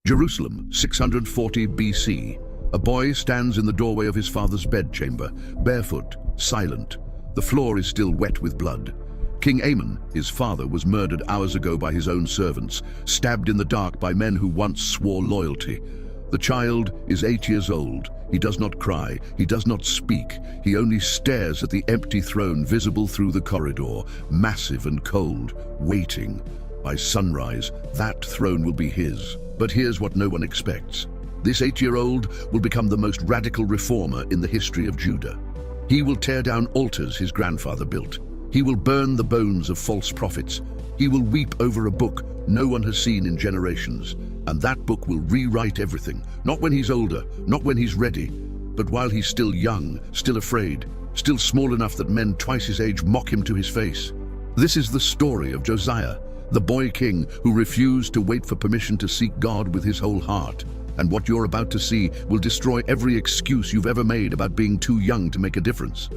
Jerusalem, 640 BC. A boy stands in the doorway of his father's bedchamber, barefoot, silent. The floor is still wet with blood. King Amon, his father, was murdered hours ago by his own servants, stabbed in the dark by men who once swore loyalty. The child is 8 years old. He does not cry, he does not speak. He only stares at the empty throne visible through the corridor, massive and cold, waiting. By sunrise, that throne will be his. But here's what no one expects. This 8-year-old will become the most radical reformer in the history of Judah. He will tear down altars his grandfather built. He will burn the bones of false prophets. He will weep over a book no one has seen in generations. And that book will rewrite everything, not when he's older, not when he's ready, but while he's still young, still afraid, still small enough that men twice his age mock him to his face. This is the story of Josiah, the boy king who refused to wait for permission to seek God with his whole heart. And what you're about to see will destroy every excuse you've ever made about being too young to make a difference.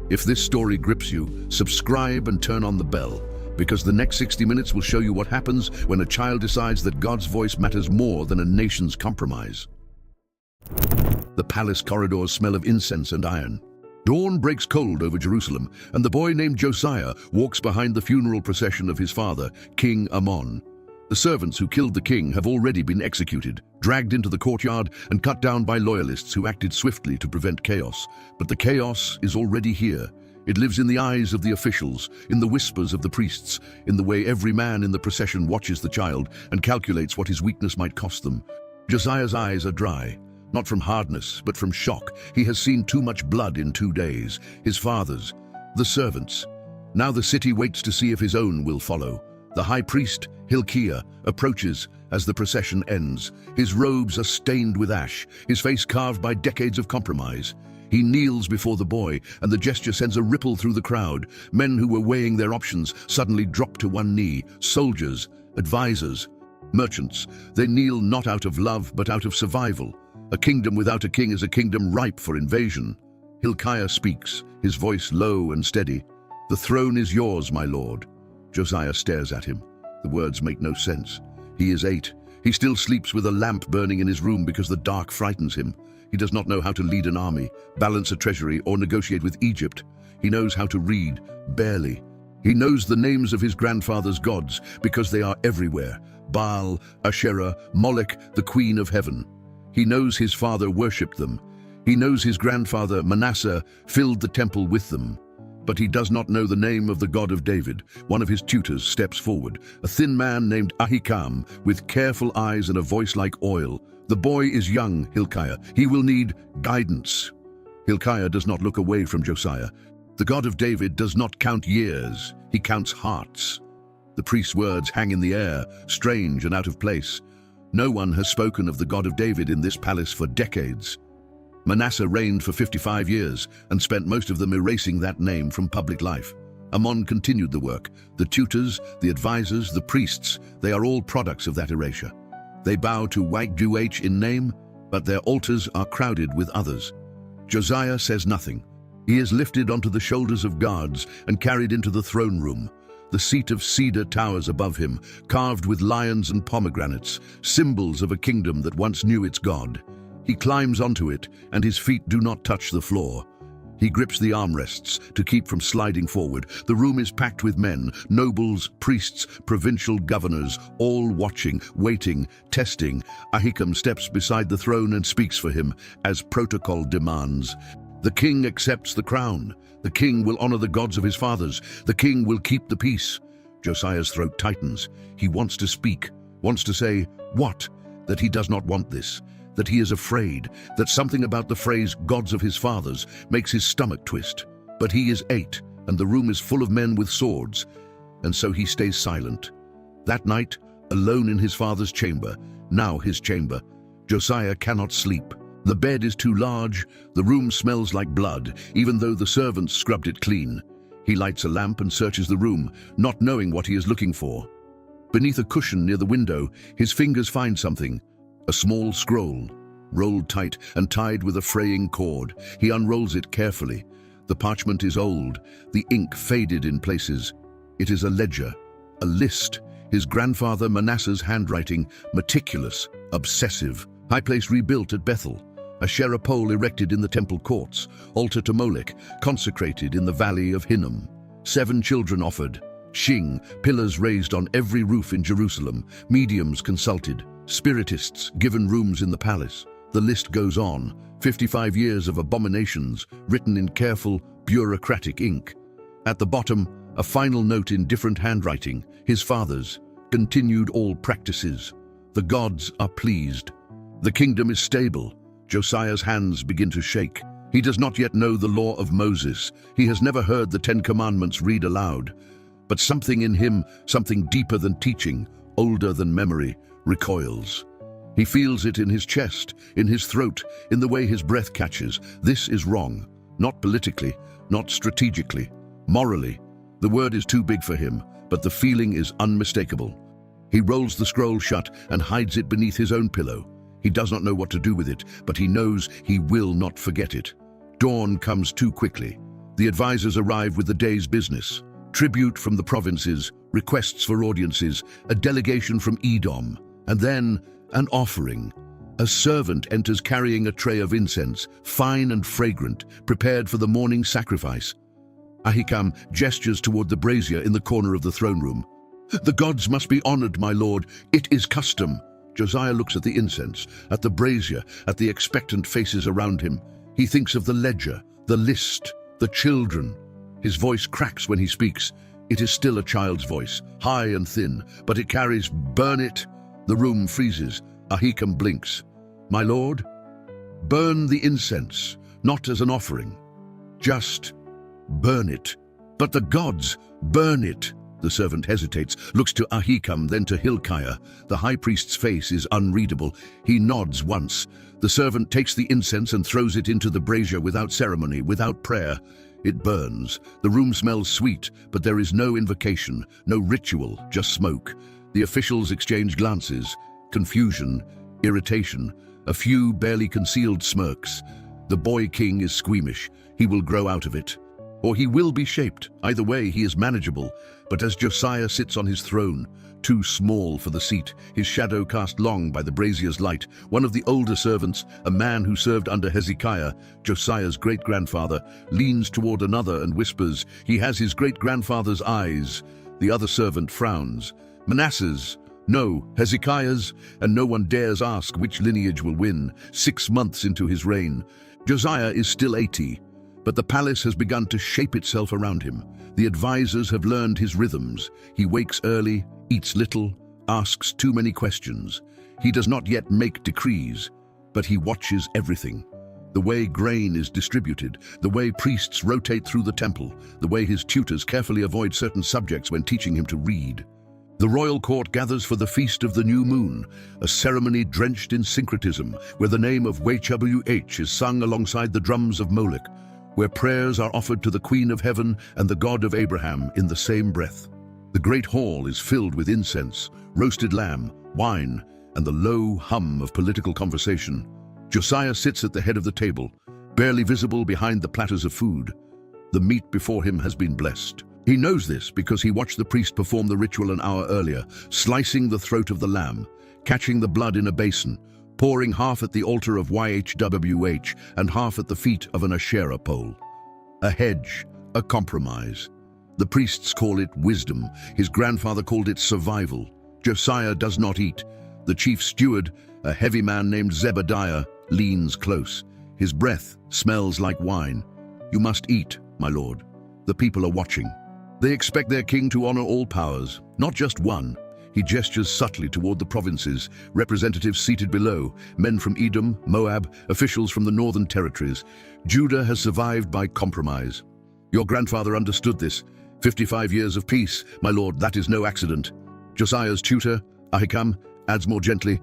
If this story grips you, subscribe and turn on the bell, because the next 60 minutes will show you what happens when a child decides that God's voice matters more than a nation's compromise. The palace corridors smell of incense and iron. Dawn breaks cold over Jerusalem, and the boy named Josiah walks behind the funeral procession of his father, King Amon. The servants who killed the king have already been executed, dragged into the courtyard and cut down by loyalists who acted swiftly to prevent chaos. But the chaos is already here. It lives in the eyes of the officials, in the whispers of the priests, in the way every man in the procession watches the child and calculates what his weakness might cost them. Josiah's eyes are dry, not from hardness, but from shock. He has seen too much blood in 2 days. His fathers, the servants. Now the city waits to see if his own will follow. The high priest, Hilkiah, approaches as the procession ends. His robes are stained with ash, his face carved by decades of compromise. He kneels before the boy, and the gesture sends a ripple through the crowd. Men who were weighing their options suddenly drop to one knee. Soldiers, advisors, merchants. They kneel not out of love, but out of survival. A kingdom without a king is a kingdom ripe for invasion. Hilkiah speaks, his voice low and steady. "The throne is yours, my lord." Josiah stares at him. The words make no sense. He is 8. He still sleeps with a lamp burning in his room because the dark frightens him. He does not know how to lead an army, balance a treasury, or negotiate with Egypt. He knows how to read, barely. He knows the names of his grandfather's gods because they are everywhere. Baal, Asherah, Molech, the queen of heaven. He knows his father worshipped them. He knows his grandfather, Manasseh, filled the temple with them. But he does not know the name of the God of David. One of his tutors steps forward, a thin man named Ahikam, with careful eyes and a voice like oil. The boy is young, Hilkiah. He will need guidance. Hilkiah does not look away from Josiah. The God of David does not count years. He counts hearts. The priest's words hang in the air, strange and out of place. No one has spoken of the God of David in this palace for decades. Manasseh reigned for 55 years and spent most of them erasing that name from public life. Amon continued the work. The tutors, the advisors, the priests, they are all products of that erasure. They bow to Yahweh in name, but their altars are crowded with others. Josiah says nothing. He is lifted onto the shoulders of guards and carried into the throne room. The seat of cedar towers above him, carved with lions and pomegranates, symbols of a kingdom that once knew its God. He climbs onto it, and his feet do not touch the floor. He grips the armrests to keep from sliding forward. The room is packed with men, nobles, priests, provincial governors, all watching, waiting, testing. Ahikam steps beside the throne and speaks for him, as protocol demands. The king accepts the crown. The king will honor the gods of his fathers. The king will keep the peace. Josiah's throat tightens. He wants to speak, wants to say, what? That he does not want this. That he is afraid, that something about the phrase gods of his fathers makes his stomach twist. But he is 8, and the room is full of men with swords, and so he stays silent. That night, alone in his father's chamber, now his chamber, Josiah cannot sleep. The bed is too large, the room smells like blood, even though the servants scrubbed it clean. He lights a lamp and searches the room, not knowing what he is looking for. Beneath a cushion near the window, his fingers find something. A small scroll, rolled tight and tied with a fraying cord. He unrolls it carefully. The parchment is old, the ink faded in places. It is a ledger, a list. His grandfather Manasseh's handwriting, meticulous, obsessive. High place rebuilt at Bethel. Asherah pole erected in the temple courts. Altar to Molech, consecrated in the valley of Hinnom. 7 children offered. Shing, pillars raised on every roof in Jerusalem. Mediums consulted. Spiritists given rooms in the palace. The list goes on. 55 years of abominations, written in careful, bureaucratic ink. At the bottom, a final note in different handwriting. His fathers continued all practices. The gods are pleased. The kingdom is stable. Josiah's hands begin to shake. He does not yet know the law of Moses. He has never heard the 10 Commandments read aloud. But something in him, something deeper than teaching, older than memory, recoils. He feels it in his chest, in his throat, in the way his breath catches. This is wrong. Not politically, not strategically, morally. The word is too big for him, but the feeling is unmistakable. He rolls the scroll shut and hides it beneath his own pillow. He does not know what to do with it, but he knows he will not forget it. Dawn comes too quickly. The advisors arrive with the day's business. Tribute from the provinces, requests for audiences, a delegation from Edom, and then an offering. A servant enters carrying a tray of incense, fine and fragrant, prepared for the morning sacrifice. Ahikam gestures toward the brazier in the corner of the throne room. "The gods must be honored, my lord. It is custom." Josiah looks at the incense, at the brazier, at the expectant faces around him. He thinks of the ledger, the list, the children. His voice cracks when he speaks. It is still a child's voice, high and thin, but it carries, "Burn it." The room freezes. Ahikam blinks. "My lord, burn the incense, not as an offering. Just burn it." "But the gods, burn it." The servant hesitates, looks to Ahikam, then to Hilkiah. The high priest's face is unreadable. He nods once. The servant takes the incense and throws it into the brazier without ceremony, without prayer. It burns. The room smells sweet, but there is no invocation, no ritual, just smoke. The officials exchange glances, confusion, irritation, a few barely concealed smirks. The boy king is squeamish. He will grow out of it. Or he will be shaped. Either way, he is manageable. But as Josiah sits on his throne, too small for the seat, his shadow cast long by the brazier's light, one of the older servants, a man who served under Hezekiah, Josiah's great-grandfather, leans toward another and whispers, "He has his great-grandfather's eyes." The other servant frowns. "Manasseh's." "No, Hezekiah's," and no one dares ask which lineage will win. 6 months into his reign. Josiah is still 80. But the palace has begun to shape itself around him. The advisors have learned his rhythms. He wakes early, eats little, asks too many questions. He does not yet make decrees, but he watches everything. The way grain is distributed, the way priests rotate through the temple, the way his tutors carefully avoid certain subjects when teaching him to read. The royal court gathers for the Feast of the New Moon, a ceremony drenched in syncretism, where the name of YHWH is sung alongside the drums of Molech, where prayers are offered to the Queen of Heaven and the God of Abraham in the same breath. The great hall is filled with incense, roasted lamb, wine, and the low hum of political conversation. Josiah sits at the head of the table, barely visible behind the platters of food. The meat before him has been blessed. He knows this because he watched the priest perform the ritual an hour earlier, slicing the throat of the lamb, catching the blood in a basin, pouring half at the altar of YHWH and half at the feet of an Asherah pole. A hedge, a compromise. The priests call it wisdom. His grandfather called it survival. Josiah does not eat. The chief steward, a heavy man named Zebediah, leans close. His breath smells like wine. "You must eat, my lord." The people are watching. They expect their king to honor all powers, not just one. He gestures subtly toward the provinces, representatives seated below, men from Edom, Moab, officials from the northern territories. Judah has survived by compromise. "Your grandfather understood this. 55 years of peace, my lord, that is no accident." Josiah's tutor, Ahikam, adds more gently,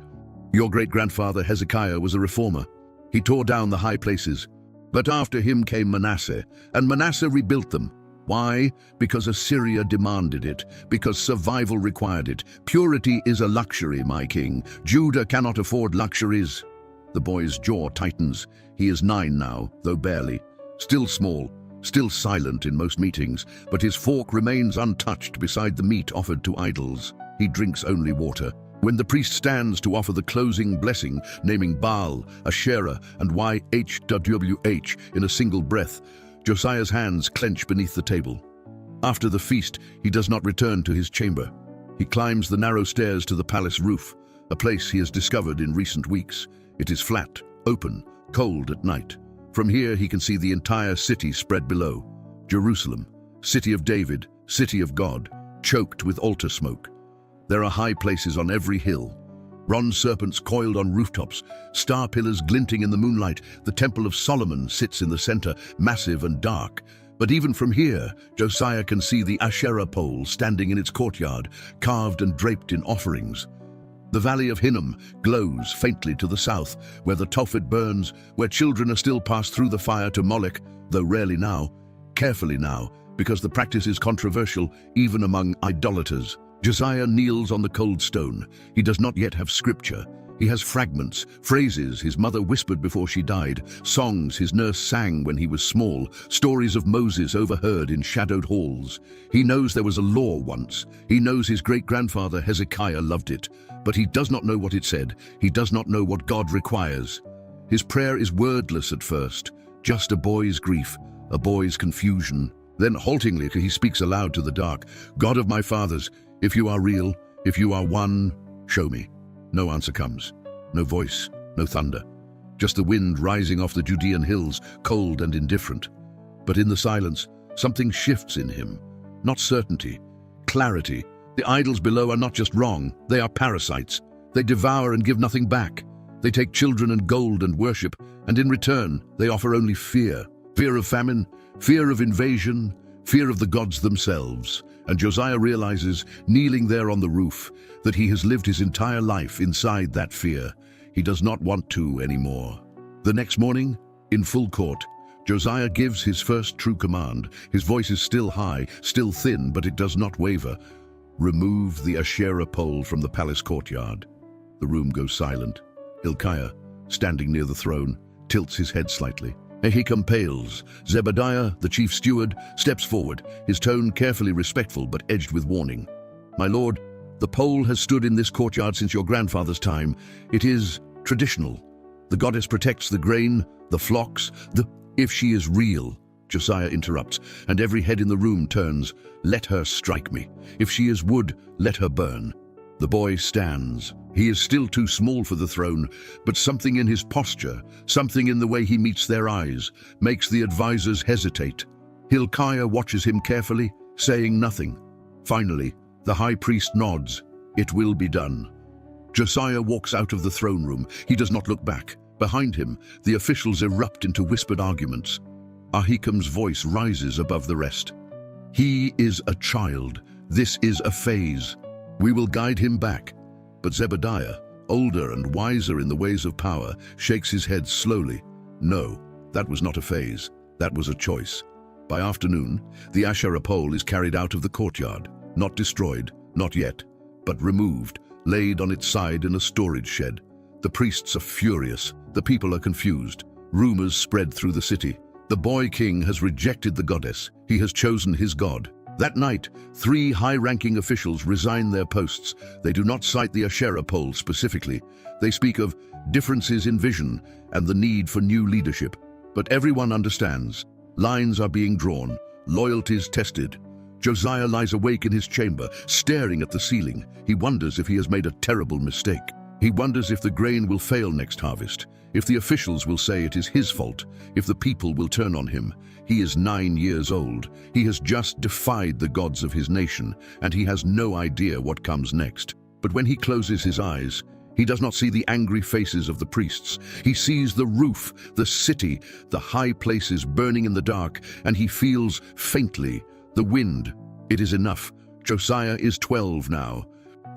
"Your great-grandfather Hezekiah was a reformer. He tore down the high places. But after him came Manasseh, and Manasseh rebuilt them. Why? Because Assyria demanded it, because survival required it. Purity is a luxury, my king. Judah cannot afford luxuries." The boy's jaw tightens. He is 9 now, though barely. Still small, still silent in most meetings, but his fork remains untouched beside the meat offered to idols. he drinks only water. When the priest stands to offer the closing blessing, naming Baal, Asherah, and YHWH in a single breath, Josiah's hands clench beneath the table. After the feast, he does not return to his chamber. He climbs the narrow stairs to the palace roof, a place he has discovered in recent weeks. It is flat, open, cold at night. From here he can see the entire city spread below. Jerusalem, city of David, city of God, choked with altar smoke. There are high places on every hill, bronze serpents coiled on rooftops, star pillars glinting in the moonlight. The Temple of Solomon sits in the center, massive and dark. But even from here, Josiah can see the Asherah pole standing in its courtyard, carved and draped in offerings. The valley of Hinnom glows faintly to the south, where the Tophet burns, where children are still passed through the fire to Moloch, though rarely now, carefully now, because the practice is controversial even among idolaters. Josiah kneels on the cold stone. He does not yet have scripture. He has fragments, phrases his mother whispered before she died, songs his nurse sang when he was small, stories of Moses overheard in shadowed halls. He knows there was a law once. He knows his great-grandfather Hezekiah loved it, but he does not know what it said. He does not know what God requires. His prayer is wordless at first, just a boy's grief, a boy's confusion. Then haltingly he speaks aloud to the dark, "God of my fathers, if you are real, if you are one, show me." No answer comes. No voice, no thunder. Just the wind rising off the Judean hills, cold and indifferent. But in the silence, something shifts in him. Not certainty, clarity. The idols below are not just wrong, they are parasites. They devour and give nothing back. They take children and gold and worship, and in return, they offer only fear. Fear of famine, fear of invasion, fear of the gods themselves. And Josiah realizes, kneeling there on the roof, that he has lived his entire life inside that fear. He does not want to anymore. The next morning, in full court, Josiah gives his first true command. His voice is still high, still thin, but it does not waver. Remove the Asherah pole from the palace courtyard. The room goes silent. Hilkiah, standing near the throne, tilts his head slightly. Ahikam pales. Zebediah, the chief steward, steps forward, his tone carefully respectful but edged with warning. "My lord, the pole has stood in this courtyard since your grandfather's time. It is traditional. The goddess protects the grain, the flocks, If she is real," Josiah interrupts, and every head in the room turns. "Let her strike me. If she is wood, let her burn." The boy stands. He is still too small for the throne, but something in his posture, something in the way he meets their eyes, makes the advisors hesitate. Hilkiah watches him carefully, saying nothing. Finally, the high priest nods. It will be done. Josiah walks out of the throne room. He does not look back. Behind him, the officials erupt into whispered arguments. Ahikam's voice rises above the rest. "He is a child. This is a phase. We will guide him back." But Zebediah, older and wiser in the ways of power, shakes his head slowly. No, that was not a phase. That was a choice. By afternoon, the Asherah pole is carried out of the courtyard. Not destroyed, not yet, but removed, laid on its side in a storage shed. The priests are furious. The people are confused. Rumors spread through the city. The boy king has rejected the goddess. He has chosen his god. That night, 3 high-ranking officials resign their posts. They do not cite the Asherah pole specifically. They speak of differences in vision and the need for new leadership. But everyone understands. Lines are being drawn, loyalties tested. Josiah lies awake in his chamber, staring at the ceiling. He wonders if he has made a terrible mistake. He wonders if the grain will fail next harvest, if the officials will say it is his fault, if the people will turn on him. He is 9 years old. He has just defied the gods of his nation, and he has no idea what comes next. But when he closes his eyes, he does not see the angry faces of the priests. He sees the roof, the city, the high places burning in the dark, and he feels faintly the wind. It is enough. Josiah is 12 now.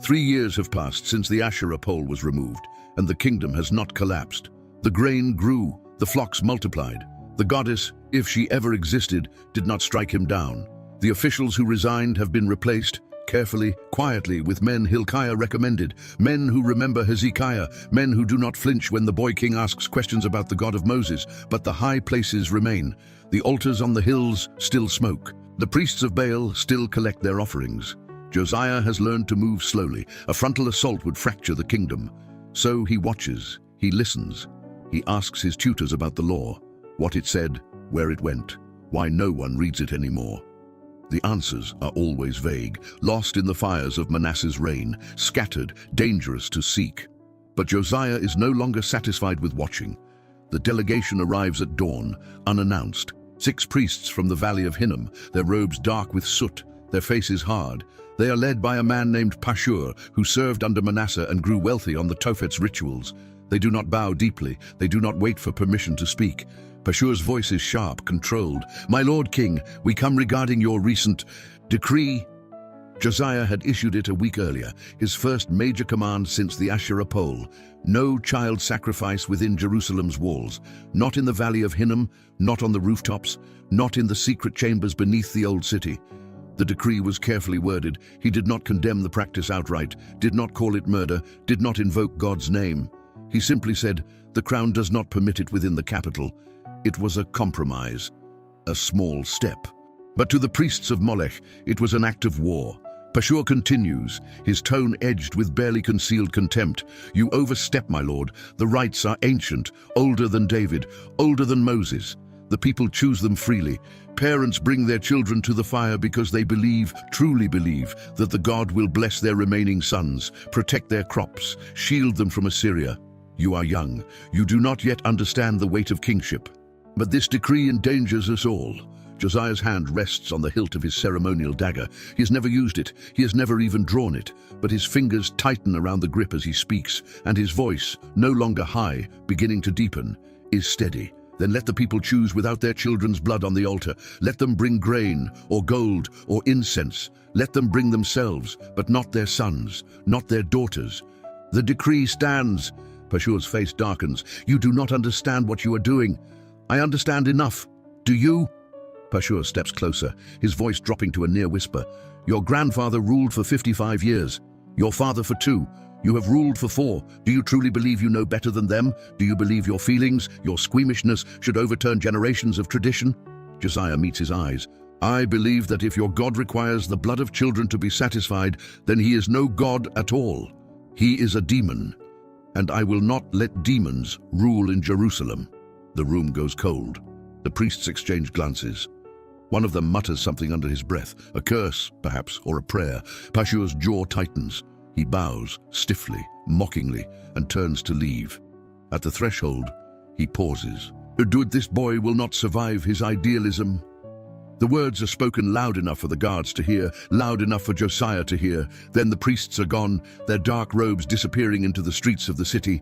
3 years have passed since the Asherah pole was removed, and the kingdom has not collapsed. The grain grew, the flocks multiplied. The goddess, if she ever existed, did not strike him down. The officials who resigned have been replaced, carefully, quietly, with men Hilkiah recommended, men who remember Hezekiah, men who do not flinch when the boy king asks questions about the God of Moses. But the high places remain. The altars on the hills still smoke. The priests of Baal still collect their offerings. Josiah has learned to move slowly. A frontal assault would fracture the kingdom. So he watches, he listens. He asks his tutors about the law, what it said, where it went, why no one reads it anymore. The answers are always vague, lost in the fires of Manasseh's reign, scattered, dangerous to seek. But Josiah is no longer satisfied with watching. The delegation arrives at dawn, unannounced. 6 priests from the valley of Hinnom, their robes dark with soot, their faces hard. They are led by a man named Pashur, who served under Manasseh and grew wealthy on the Tophet's rituals. They do not bow deeply, they do not wait for permission to speak. Pashur's voice is sharp, controlled. "My lord king, we come regarding your recent decree." Josiah had issued it a week earlier, his first major command since the Asherah pole. No child sacrifice within Jerusalem's walls, not in the valley of Hinnom, not on the rooftops, not in the secret chambers beneath the old city. The decree was carefully worded. He did not condemn the practice outright, did not call it murder, did not invoke God's name. He simply said, the crown does not permit it within the capital. It was a compromise, a small step. But to the priests of Molech, it was an act of war. Pashur continues, his tone edged with barely concealed contempt. "You overstep, my lord. The rites are ancient, older than David, older than Moses. The people choose them freely. Parents bring their children to the fire because they believe, truly believe, that the God will bless their remaining sons, protect their crops, shield them from Assyria. You are young. You do not yet understand the weight of kingship. But this decree endangers us all." Josiah's hand rests on the hilt of his ceremonial dagger. He has never used it, he has never even drawn it, but his fingers tighten around the grip as he speaks, and his voice, no longer high, beginning to deepen, is steady. "Then let the people choose without their children's blood on the altar. Let them bring grain, or gold, or incense. Let them bring themselves, but not their sons, not their daughters. The decree stands." Pashur's face darkens. "You do not understand what you are doing. I understand enough. Do you?" Pashur steps closer, his voice dropping to a near whisper. "Your grandfather ruled for 55 years. Your father for 2. You have ruled for 4. Do you truly believe you know better than them? Do you believe your feelings, your squeamishness, should overturn generations of tradition?" Josiah meets his eyes. "I believe that if your God requires the blood of children to be satisfied, then he is no God at all. He is a demon. And I will not let demons rule in Jerusalem." The room goes cold. The priests exchange glances. One of them mutters something under his breath, a curse, perhaps, or a prayer. Pashur's jaw tightens. He bows, stiffly, mockingly, and turns to leave. At the threshold, he pauses. This boy will not survive his idealism." The words are spoken loud enough for the guards to hear, loud enough for Josiah to hear. Then the priests are gone, their dark robes disappearing into the streets of the city.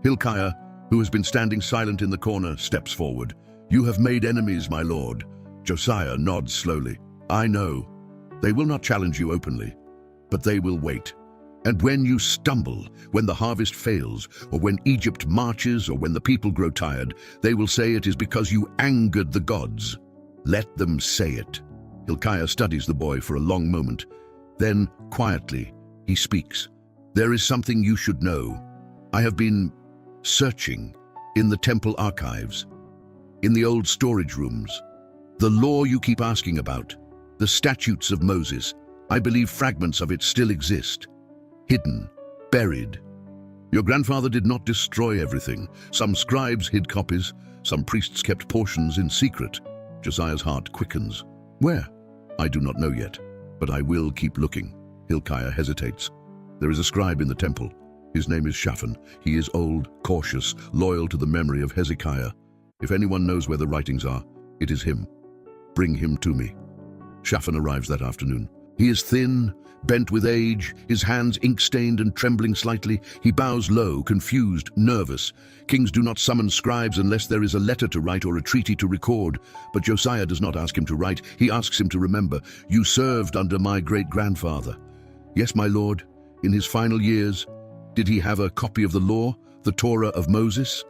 Hilkiah, who has been standing silent in the corner, steps forward. "You have made enemies, my lord." Josiah nods slowly. "I know. They will not challenge you openly, but they will wait. And when you stumble, when the harvest fails, or when Egypt marches, or when the people grow tired, they will say it is because you angered the gods. Let them say it." Hilkiah studies the boy for a long moment. Then, quietly, he speaks. "There is something you should know. I have been searching in the temple archives, in the old storage rooms. The law you keep asking about, the statutes of Moses, I believe fragments of it still exist. Hidden, buried. Your grandfather did not destroy everything. Some scribes hid copies, some priests kept portions in secret." Josiah's heart quickens. "Where?" "I do not know yet, but I will keep looking." Hilkiah hesitates. "There is a scribe in the temple. His name is Shaphan. He is old, cautious, loyal to the memory of Hezekiah. If anyone knows where the writings are, it is him. Bring him to me." Shaphan arrives that afternoon. He is thin, bent with age, his hands ink-stained and trembling slightly. He bows low, confused, nervous. Kings do not summon scribes unless there is a letter to write or a treaty to record. But Josiah does not ask him to write. He asks him to remember. "You served under my great-grandfather." "Yes, my lord. In his final years." "Did he have a copy of the law, the Torah of Moses?"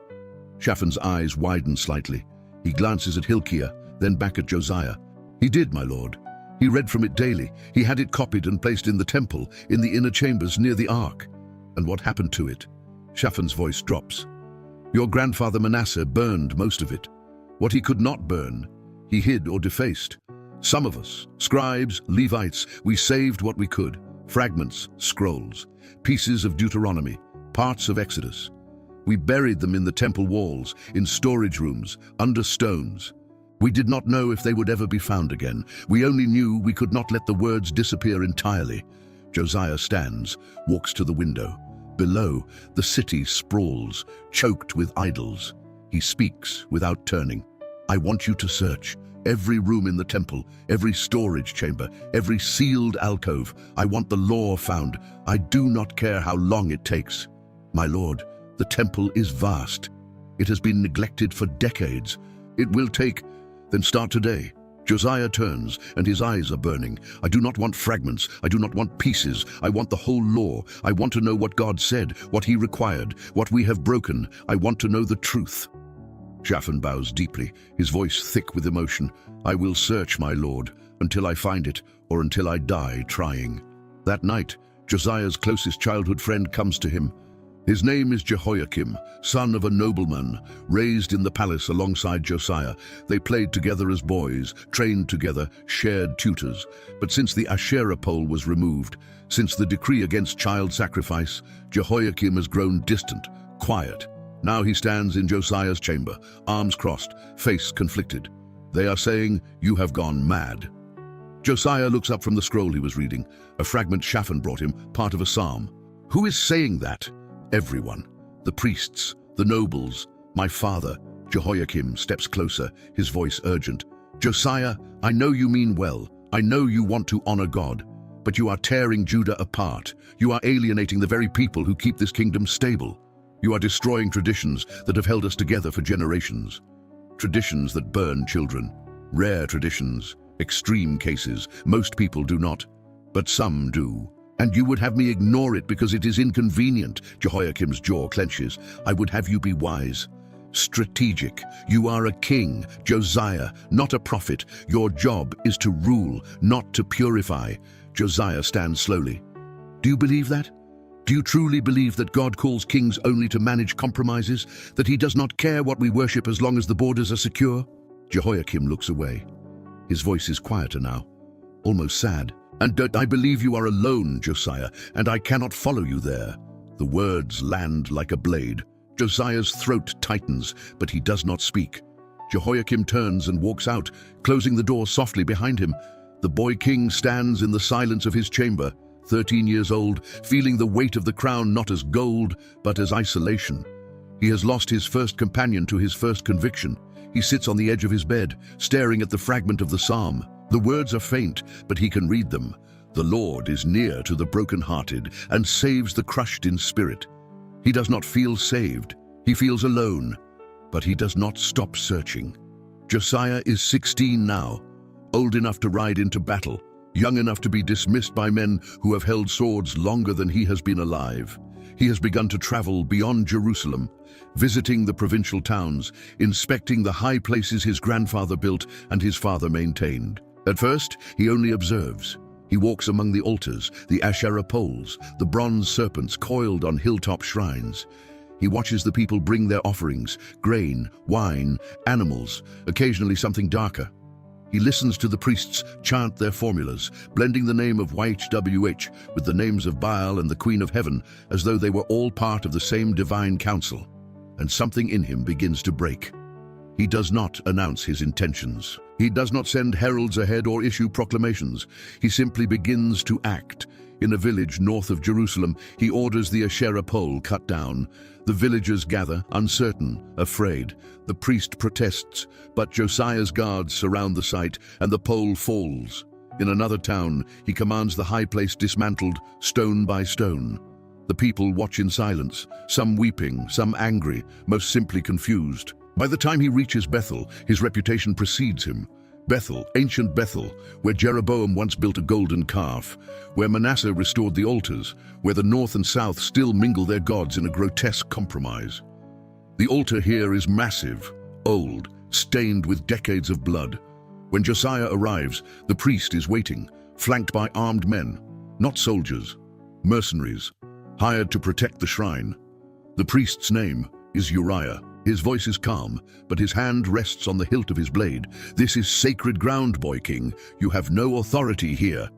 Shaphan's eyes widen slightly. He glances at Hilkiah, then back at Josiah. "He did, my lord. He read from it daily. He had it copied and placed in the temple, in the inner chambers near the ark." "And what happened to it?" Shaphan's voice drops. "Your grandfather Manasseh burned most of it. What he could not burn, he hid or defaced. Some of us, scribes, Levites, we saved what we could. Fragments, scrolls, pieces of Deuteronomy, parts of Exodus. We buried them in the temple walls, in storage rooms, under stones. We did not know if they would ever be found again. We only knew we could not let the words disappear entirely. Josiah stands, walks to the window. Below, the city sprawls, choked with idols. He speaks without turning. I want you to search every room in the temple, every storage chamber, every sealed alcove. I want the law found. I do not care how long it takes. My lord, the temple is vast. It has been neglected for decades. It will take... Then start today. Josiah turns, and his eyes are burning. I do not want fragments. I do not want pieces. I want the whole law. I want to know what God said, what he required, what we have broken. I want to know the truth. Shaphan bows deeply, his voice thick with emotion. I will search, my lord, until I find it, or until I die trying. That night, Josiah's closest childhood friend comes to him. His name is Jehoiakim, son of a nobleman, raised in the palace alongside Josiah. They played together as boys, trained together, shared tutors. But since the Asherah pole was removed, since the decree against child sacrifice, Jehoiakim has grown distant, quiet. Now he stands in Josiah's chamber, arms crossed, face conflicted. They are saying, "You have gone mad." Josiah looks up from the scroll he was reading, a fragment Shaphan brought him, part of a psalm. Who is saying that? Everyone. The priests, the nobles, my father. Jehoiakim steps closer, his voice urgent. Josiah, I know you mean well. I know you want to honor God. But you are tearing Judah apart. You are alienating the very people who keep this kingdom stable. You are destroying traditions that have held us together for generations. Traditions that burn children. Rare traditions. Extreme cases. Most people do not. But some do. And you would have me ignore it because it is inconvenient. Jehoiakim's jaw clenches. I would have you be wise. Strategic. You are a king, Josiah, not a prophet. Your job is to rule, not to purify. Josiah stands slowly. Do you believe that? Do you truly believe that God calls kings only to manage compromises? That he does not care what we worship as long as the borders are secure? Jehoiakim looks away. His voice is quieter now, almost sad. And I believe you are alone, Josiah, and I cannot follow you there. The words land like a blade. Josiah's throat tightens, but he does not speak. Jehoiakim turns and walks out, closing the door softly behind him. The boy king stands in the silence of his chamber, 13 years old, feeling the weight of the crown not as gold, but as isolation. He has lost his first companion to his first conviction. He sits on the edge of his bed, staring at the fragment of the psalm. The words are faint, but he can read them. The Lord is near to the brokenhearted and saves the crushed in spirit. He does not feel saved. He feels alone, but he does not stop searching. Josiah is 16 now, old enough to ride into battle, young enough to be dismissed by men who have held swords longer than he has been alive. He has begun to travel beyond Jerusalem, visiting the provincial towns, inspecting the high places his grandfather built and his father maintained. At first, he only observes. He walks among the altars, the Asherah poles, the bronze serpents coiled on hilltop shrines. He watches the people bring their offerings, grain, wine, animals, occasionally something darker. He listens to the priests chant their formulas, blending the name of YHWH with the names of Baal and the Queen of Heaven, as though they were all part of the same divine council. And something in him begins to break. He does not announce his intentions. He does not send heralds ahead or issue proclamations. He simply begins to act. In a village north of Jerusalem, he orders the Asherah pole cut down. The villagers gather, uncertain, afraid. The priest protests, but Josiah's guards surround the site, and the pole falls. In another town, he commands the high place dismantled, stone by stone. The people watch in silence, some weeping, some angry, most simply confused. By the time he reaches Bethel, his reputation precedes him. Bethel, ancient Bethel, where Jeroboam once built a golden calf, where Manasseh restored the altars, where the north and south still mingle their gods in a grotesque compromise. The altar here is massive, old, stained with decades of blood. When Josiah arrives, the priest is waiting, flanked by armed men, not soldiers, mercenaries, hired to protect the shrine. The priest's name is Uriah. His voice is calm, but his hand rests on the hilt of his blade. This is sacred ground, boy king. You have no authority here.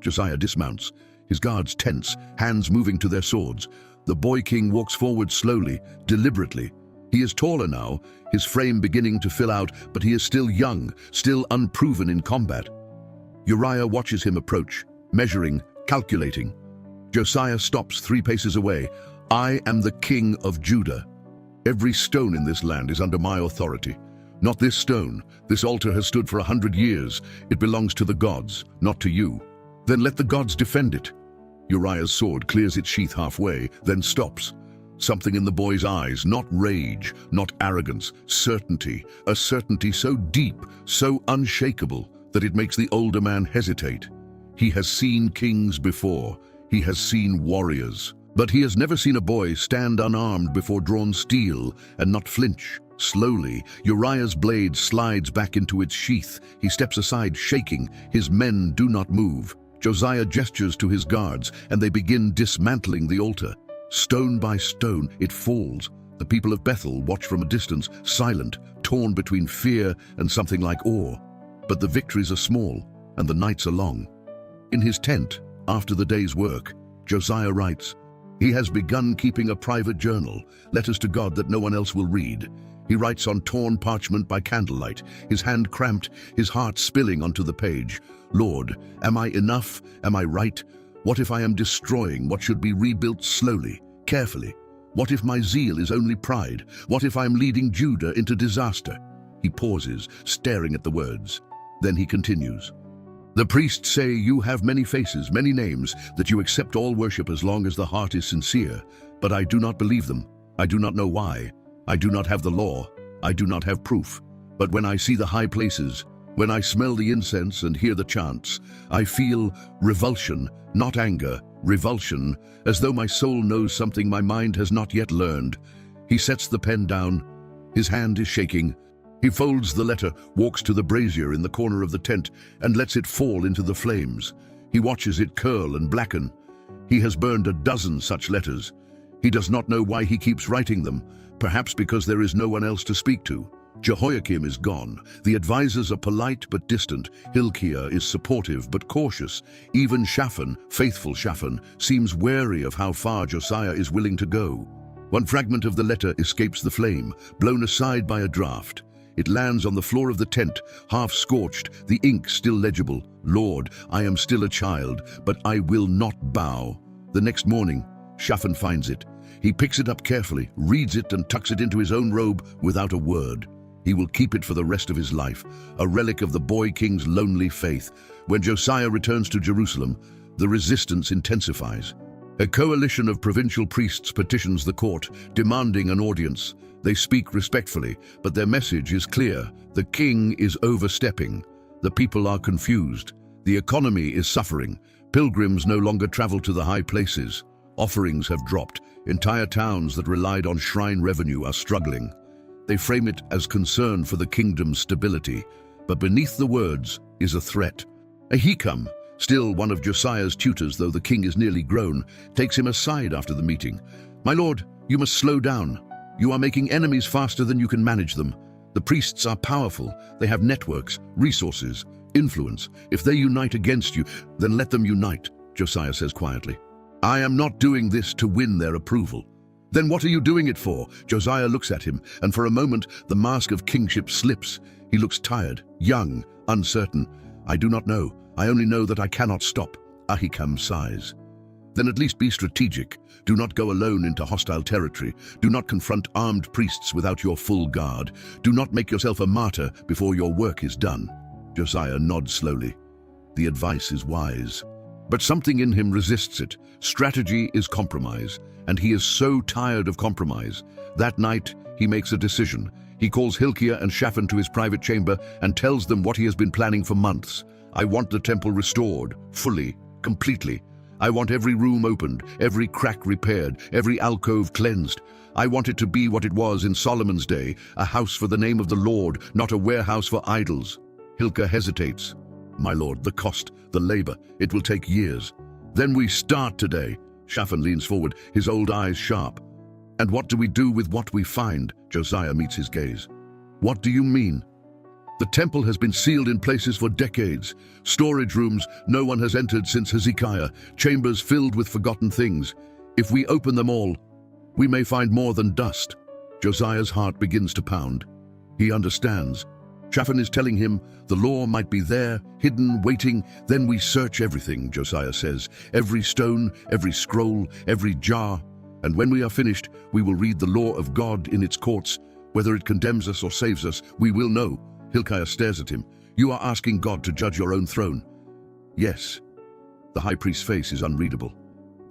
Josiah dismounts, his guards tense, hands moving to their swords. The boy king walks forward slowly, deliberately. He is taller now, his frame beginning to fill out, but he is still young, still unproven in combat. Uriah watches him approach, measuring, calculating. Josiah stops 3 paces away. I am the king of Judah. Every stone in this land is under my authority. Not this stone. This altar has stood for 100 years. It belongs to the gods, not to you. Then let the gods defend it. Uriah's sword clears its sheath halfway, then stops. Something in the boy's eyes, not rage, not arrogance, certainty. A certainty so deep, so unshakable, that it makes the older man hesitate. He has seen kings before. He has seen warriors. But he has never seen a boy stand unarmed before drawn steel and not flinch. Slowly, Uriah's blade slides back into its sheath. He steps aside, shaking. His men do not move. Josiah gestures to his guards, and they begin dismantling the altar. Stone by stone, it falls. The people of Bethel watch from a distance, silent, torn between fear and something like awe. But the victories are small, and the nights are long. In his tent, after the day's work, Josiah writes, he has begun keeping a private journal, letters to God that no one else will read. He writes on torn parchment by candlelight, his hand cramped, his heart spilling onto the page. Lord, am I enough? Am I right? What if I am destroying what should be rebuilt slowly, carefully? What if my zeal is only pride? What if I am leading Judah into disaster? He pauses, staring at the words. Then he continues. The priests say you have many faces, many names, that you accept all worship as long as the heart is sincere. But I do not believe them. I do not know why. I do not have the law. I do not have proof. But when I see the high places, when I smell the incense and hear the chants, I feel revulsion, not anger, revulsion, as though my soul knows something my mind has not yet learned. He sets the pen down. His hand is shaking. He folds the letter, walks to the brazier in the corner of the tent, and lets it fall into the flames. He watches it curl and blacken. He has burned a dozen such letters. He does not know why he keeps writing them, perhaps because there is no one else to speak to. Jehoiakim is gone. The advisors are polite but distant. Hilkiah is supportive but cautious. Even Shaphan, faithful Shaphan, seems wary of how far Josiah is willing to go. One fragment of the letter escapes the flame, blown aside by a draft. It lands on the floor of the tent, half scorched, the ink still legible. Lord, I am still a child, but I will not bow. The next morning, Shaphan finds it. He picks it up carefully, reads it and tucks it into his own robe without a word. He will keep it for the rest of his life, a relic of the boy king's lonely faith. When Josiah returns to Jerusalem, the resistance intensifies. A coalition of provincial priests petitions the court, demanding an audience. They speak respectfully, but their message is clear. The king is overstepping. The people are confused. The economy is suffering. Pilgrims no longer travel to the high places. Offerings have dropped. Entire towns that relied on shrine revenue are struggling. They frame it as concern for the kingdom's stability, but beneath the words is a threat. Ahikam, still one of Josiah's tutors though the king is nearly grown, takes him aside after the meeting. My lord, you must slow down. You are making enemies faster than you can manage them. The priests are powerful. They have networks, resources, influence. If they unite against you, then let them unite, Josiah says quietly. I am not doing this to win their approval. Then what are you doing it for? Josiah looks at him, and for a moment the mask of kingship slips. He looks tired, young, uncertain. I do not know. I only know that I cannot stop. Ahikam sighs. Then at least be strategic. Do not go alone into hostile territory. Do not confront armed priests without your full guard. Do not make yourself a martyr before your work is done. Josiah nods slowly. The advice is wise. But something in him resists it. Strategy is compromise, and he is so tired of compromise. That night, he makes a decision. He calls Hilkiah and Shaphan to his private chamber and tells them what he has been planning for months. I want the temple restored, fully, completely. I want every room opened, every crack repaired, every alcove cleansed. I want it to be what it was in Solomon's day, a house for the name of the Lord, not a warehouse for idols. Hilkiah hesitates. My lord, the cost, the labor, it will take years. Then we start today. Shaphan leans forward, his old eyes sharp. And what do we do with what we find? Josiah meets his gaze. What do you mean? The temple has been sealed in places for decades. Storage rooms no one has entered since Hezekiah, chambers filled with forgotten things. If we open them all, we may find more than dust. Josiah's heart begins to pound. He understands. Shaphan is telling him the law might be there, hidden, waiting. Then we search everything, Josiah says. Every stone, every scroll, every jar. And when we are finished, we will read the law of God in its courts. Whether it condemns us or saves us, we will know. Hilkiah stares at him. You are asking God to judge your own throne. Yes. The high priest's face is unreadable.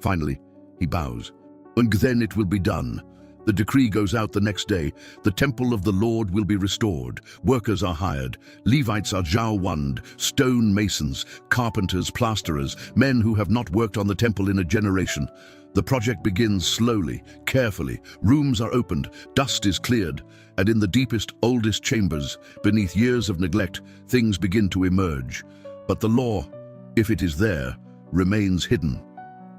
Finally, he bows. And then it will be done. The decree goes out the next day. The temple of the Lord will be restored. Workers are hired. Levites are jawand, stone masons, carpenters, plasterers, men who have not worked on the temple in a generation. The project begins slowly, carefully. Rooms are opened, dust is cleared, and in the deepest, oldest chambers, beneath years of neglect, things begin to emerge. But the law, if it is there, remains hidden.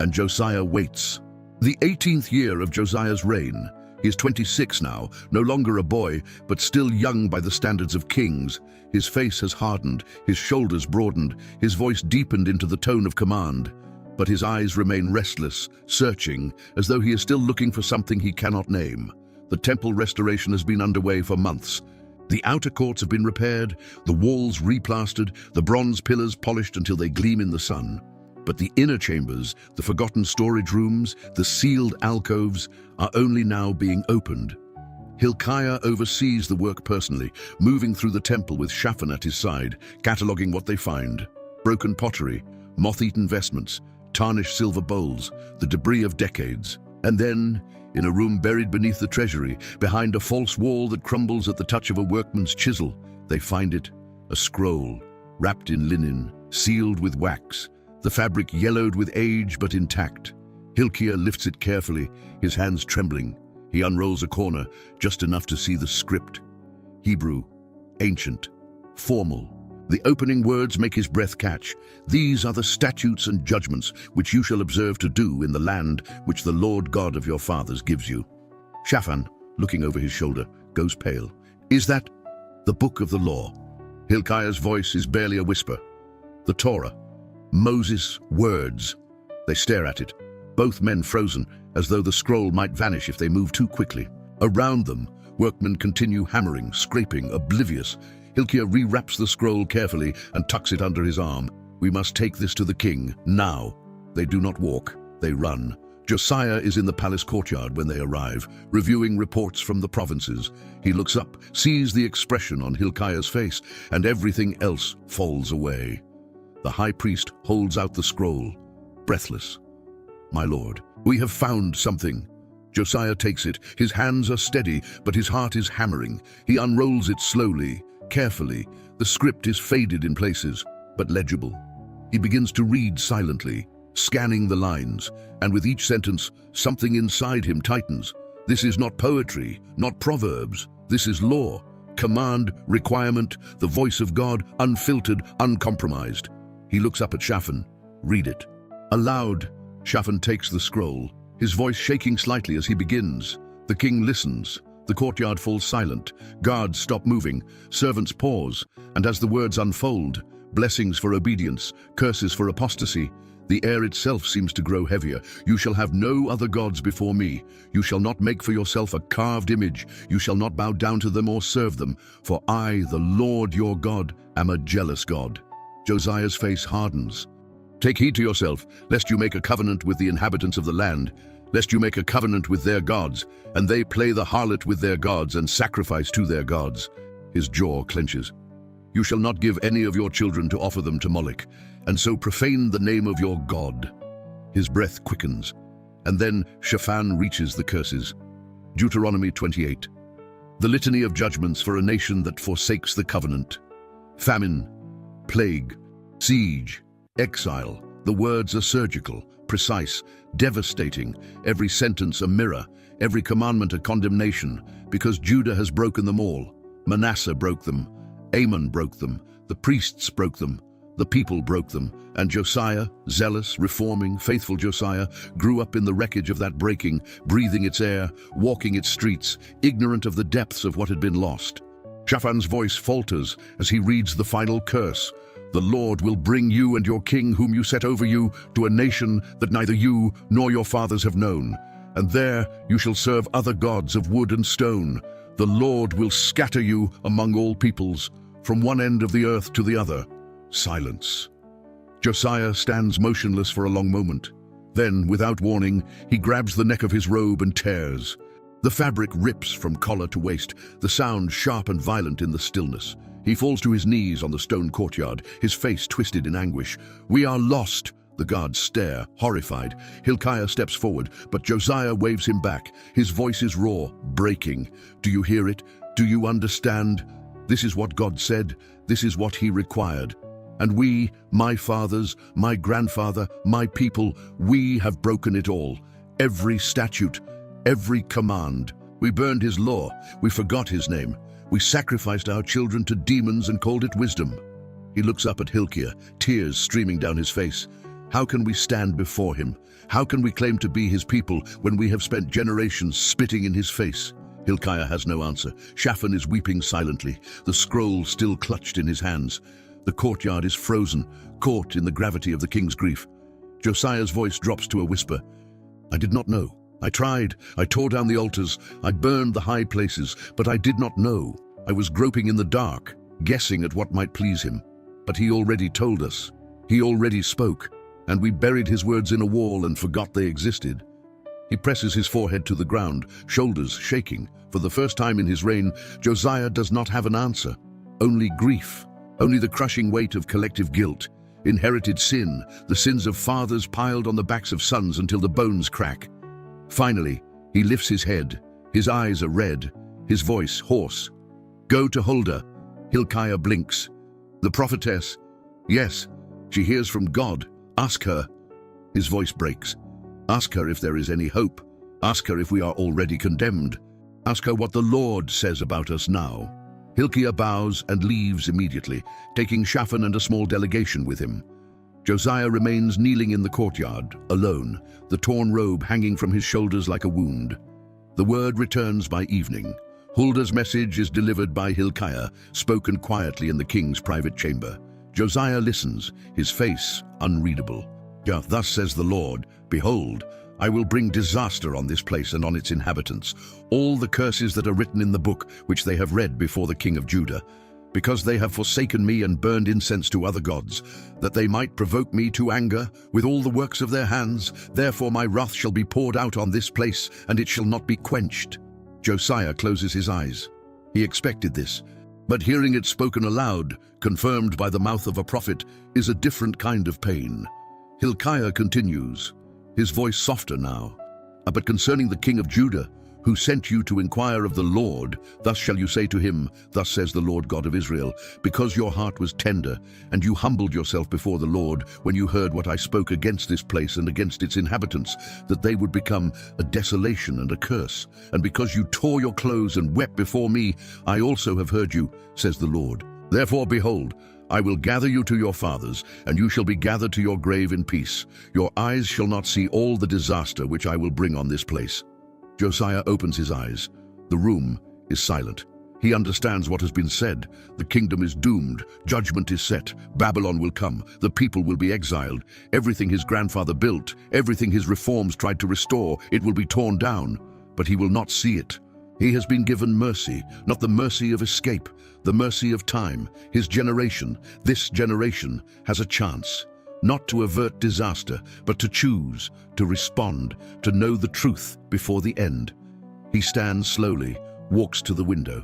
And Josiah waits. The 18th year of Josiah's reign. He is 26 now, no longer a boy, but still young by the standards of kings. His face has hardened, his shoulders broadened, his voice deepened into the tone of command. But his eyes remain restless, searching, as though he is still looking for something he cannot name. The temple restoration has been underway for months. The outer courts have been repaired, the walls replastered, the bronze pillars polished until they gleam in the sun. But the inner chambers, the forgotten storage rooms, the sealed alcoves, are only now being opened. Hilkiah oversees the work personally, moving through the temple with Shaphan at his side, cataloguing what they find. Broken pottery, moth-eaten vestments, tarnished silver bowls, the debris of decades. And then, in a room buried beneath the treasury, behind a false wall that crumbles at the touch of a workman's chisel, they find it, a scroll, wrapped in linen, sealed with wax, the fabric yellowed with age but intact. Hilkiah lifts it carefully, his hands trembling. He unrolls a corner, just enough to see the script. Hebrew, ancient, formal. The opening words make his breath catch. These are the statutes and judgments which you shall observe to do in the land which the Lord God of your fathers gives you. Shaphan, looking over his shoulder, goes pale. Is that the book of the law? Hilkiah's voice is barely a whisper. The Torah, Moses' words. They stare at it, both men frozen, as though the scroll might vanish if they move too quickly. Around them, workmen continue hammering, scraping, oblivious. Hilkiah rewraps the scroll carefully and tucks it under his arm. We must take this to the king, now. They do not walk, they run. Josiah is in the palace courtyard when they arrive, reviewing reports from the provinces. He looks up, sees the expression on Hilkiah's face, and everything else falls away. The high priest holds out the scroll, breathless. My lord, we have found something. Josiah takes it. His hands are steady, but his heart is hammering. He unrolls it slowly, carefully. The script is faded in places, but legible. He begins to read silently, scanning the lines, and with each sentence, something inside him tightens. This is not poetry, not proverbs. This is law, command, requirement, the voice of God, unfiltered, uncompromised. He looks up at Shaphan. Read it. Aloud, Shaphan takes the scroll, his voice shaking slightly as he begins. The king listens. The courtyard falls silent. Guards stop moving. Servants pause. And as the words unfold, blessings for obedience, curses for apostasy, the air itself seems to grow heavier. You shall have no other gods before me. You shall not make for yourself a carved image. You shall not bow down to them or serve them. For I, the Lord your God, am a jealous God. Josiah's face hardens. Take heed to yourself, lest you make a covenant with the inhabitants of the land, lest you make a covenant with their gods, and they play the harlot with their gods and sacrifice to their gods. His jaw clenches. You shall not give any of your children to offer them to Moloch, and so profane the name of your God. His breath quickens, and then Shaphan reaches the curses. Deuteronomy 28. The litany of judgments for a nation that forsakes the covenant. Famine, plague, siege, exile. The words are surgical, precise, devastating, every sentence a mirror, every commandment a condemnation, because Judah has broken them all. Manasseh broke them, Amon broke them, the priests broke them, the people broke them, and Josiah, zealous, reforming, faithful Josiah, grew up in the wreckage of that breaking, breathing its air, walking its streets, ignorant of the depths of what had been lost. Shaphan's voice falters as he reads the final curse. The Lord will bring you and your king whom you set over you to a nation that neither you nor your fathers have known. And there you shall serve other gods of wood and stone. The Lord will scatter you among all peoples, from one end of the earth to the other. Silence. Josiah stands motionless for a long moment. Then, without warning, he grabs the neck of his robe and tears. The fabric rips from collar to waist, the sound sharp and violent in the stillness. He falls to his knees on the stone courtyard, his face twisted in anguish. "We are lost!" The guards stare, horrified. Hilkiah steps forward, but Josiah waves him back. His voice is raw, breaking. "Do you hear it? Do you understand? This is what God said. This is what he required. And we, my fathers, my grandfather, my people, we have broken it all. Every statute, every command. We burned his law. We forgot his name. We sacrificed our children to demons and called it wisdom." He looks up at Hilkiah, tears streaming down his face. How can we stand before him? How can we claim to be his people when we have spent generations spitting in his face? Hilkiah has no answer. Shaphan is weeping silently, the scroll still clutched in his hands. The courtyard is frozen, caught in the gravity of the king's grief. Josiah's voice drops to a whisper. "I did not know. I tried. I tore down the altars. I burned the high places, but I did not know. I was groping in the dark, guessing at what might please him. But he already told us. He already spoke. And we buried his words in a wall and forgot they existed." He presses his forehead to the ground, shoulders shaking. For the first time in his reign, Josiah does not have an answer. Only grief, only the crushing weight of collective guilt, inherited sin, the sins of fathers piled on the backs of sons until the bones crack. Finally, he lifts his head. His eyes are red, his voice hoarse. "Go to Huldah." Hilkiah blinks. "The prophetess." "Yes, she hears from God. Ask her." His voice breaks. "Ask her if there is any hope. Ask her if we are already condemned. Ask her what the Lord says about us now." Hilkiah bows and leaves immediately, taking Shaphan and a small delegation with him. Josiah remains kneeling in the courtyard, alone, the torn robe hanging from his shoulders like a wound. The word returns by evening. Huldah's message is delivered by Hilkiah, spoken quietly in the king's private chamber. Josiah listens, his face unreadable. "Thus says the Lord, behold, I will bring disaster on this place and on its inhabitants, all the curses that are written in the book which they have read before the king of Judah, because they have forsaken me and burned incense to other gods, that they might provoke me to anger with all the works of their hands. Therefore my wrath shall be poured out on this place, and it shall not be quenched." Josiah closes his eyes. He expected this, but hearing it spoken aloud, confirmed by the mouth of a prophet, is a different kind of pain. Hilkiah continues, his voice softer now. "But concerning the king of Judah, who sent you to inquire of the Lord, thus shall you say to him, Thus says the Lord God of Israel, because your heart was tender, and you humbled yourself before the Lord, when you heard what I spoke against this place and against its inhabitants, that they would become a desolation and a curse, and because you tore your clothes and wept before me, I also have heard you, says the Lord. Therefore, behold, I will gather you to your fathers, and you shall be gathered to your grave in peace. Your eyes shall not see all the disaster which I will bring on this place." Josiah opens his eyes. The room is silent. He understands what has been said. The kingdom is doomed. Judgment is set. Babylon will come. The people will be exiled. Everything his grandfather built, everything his reforms tried to restore, it will be torn down. But he will not see it. He has been given mercy, not the mercy of escape, the mercy of time. His generation, this generation, has a chance. Not to avert disaster, but to choose, to respond, to know the truth before the end. He stands slowly, walks to the window.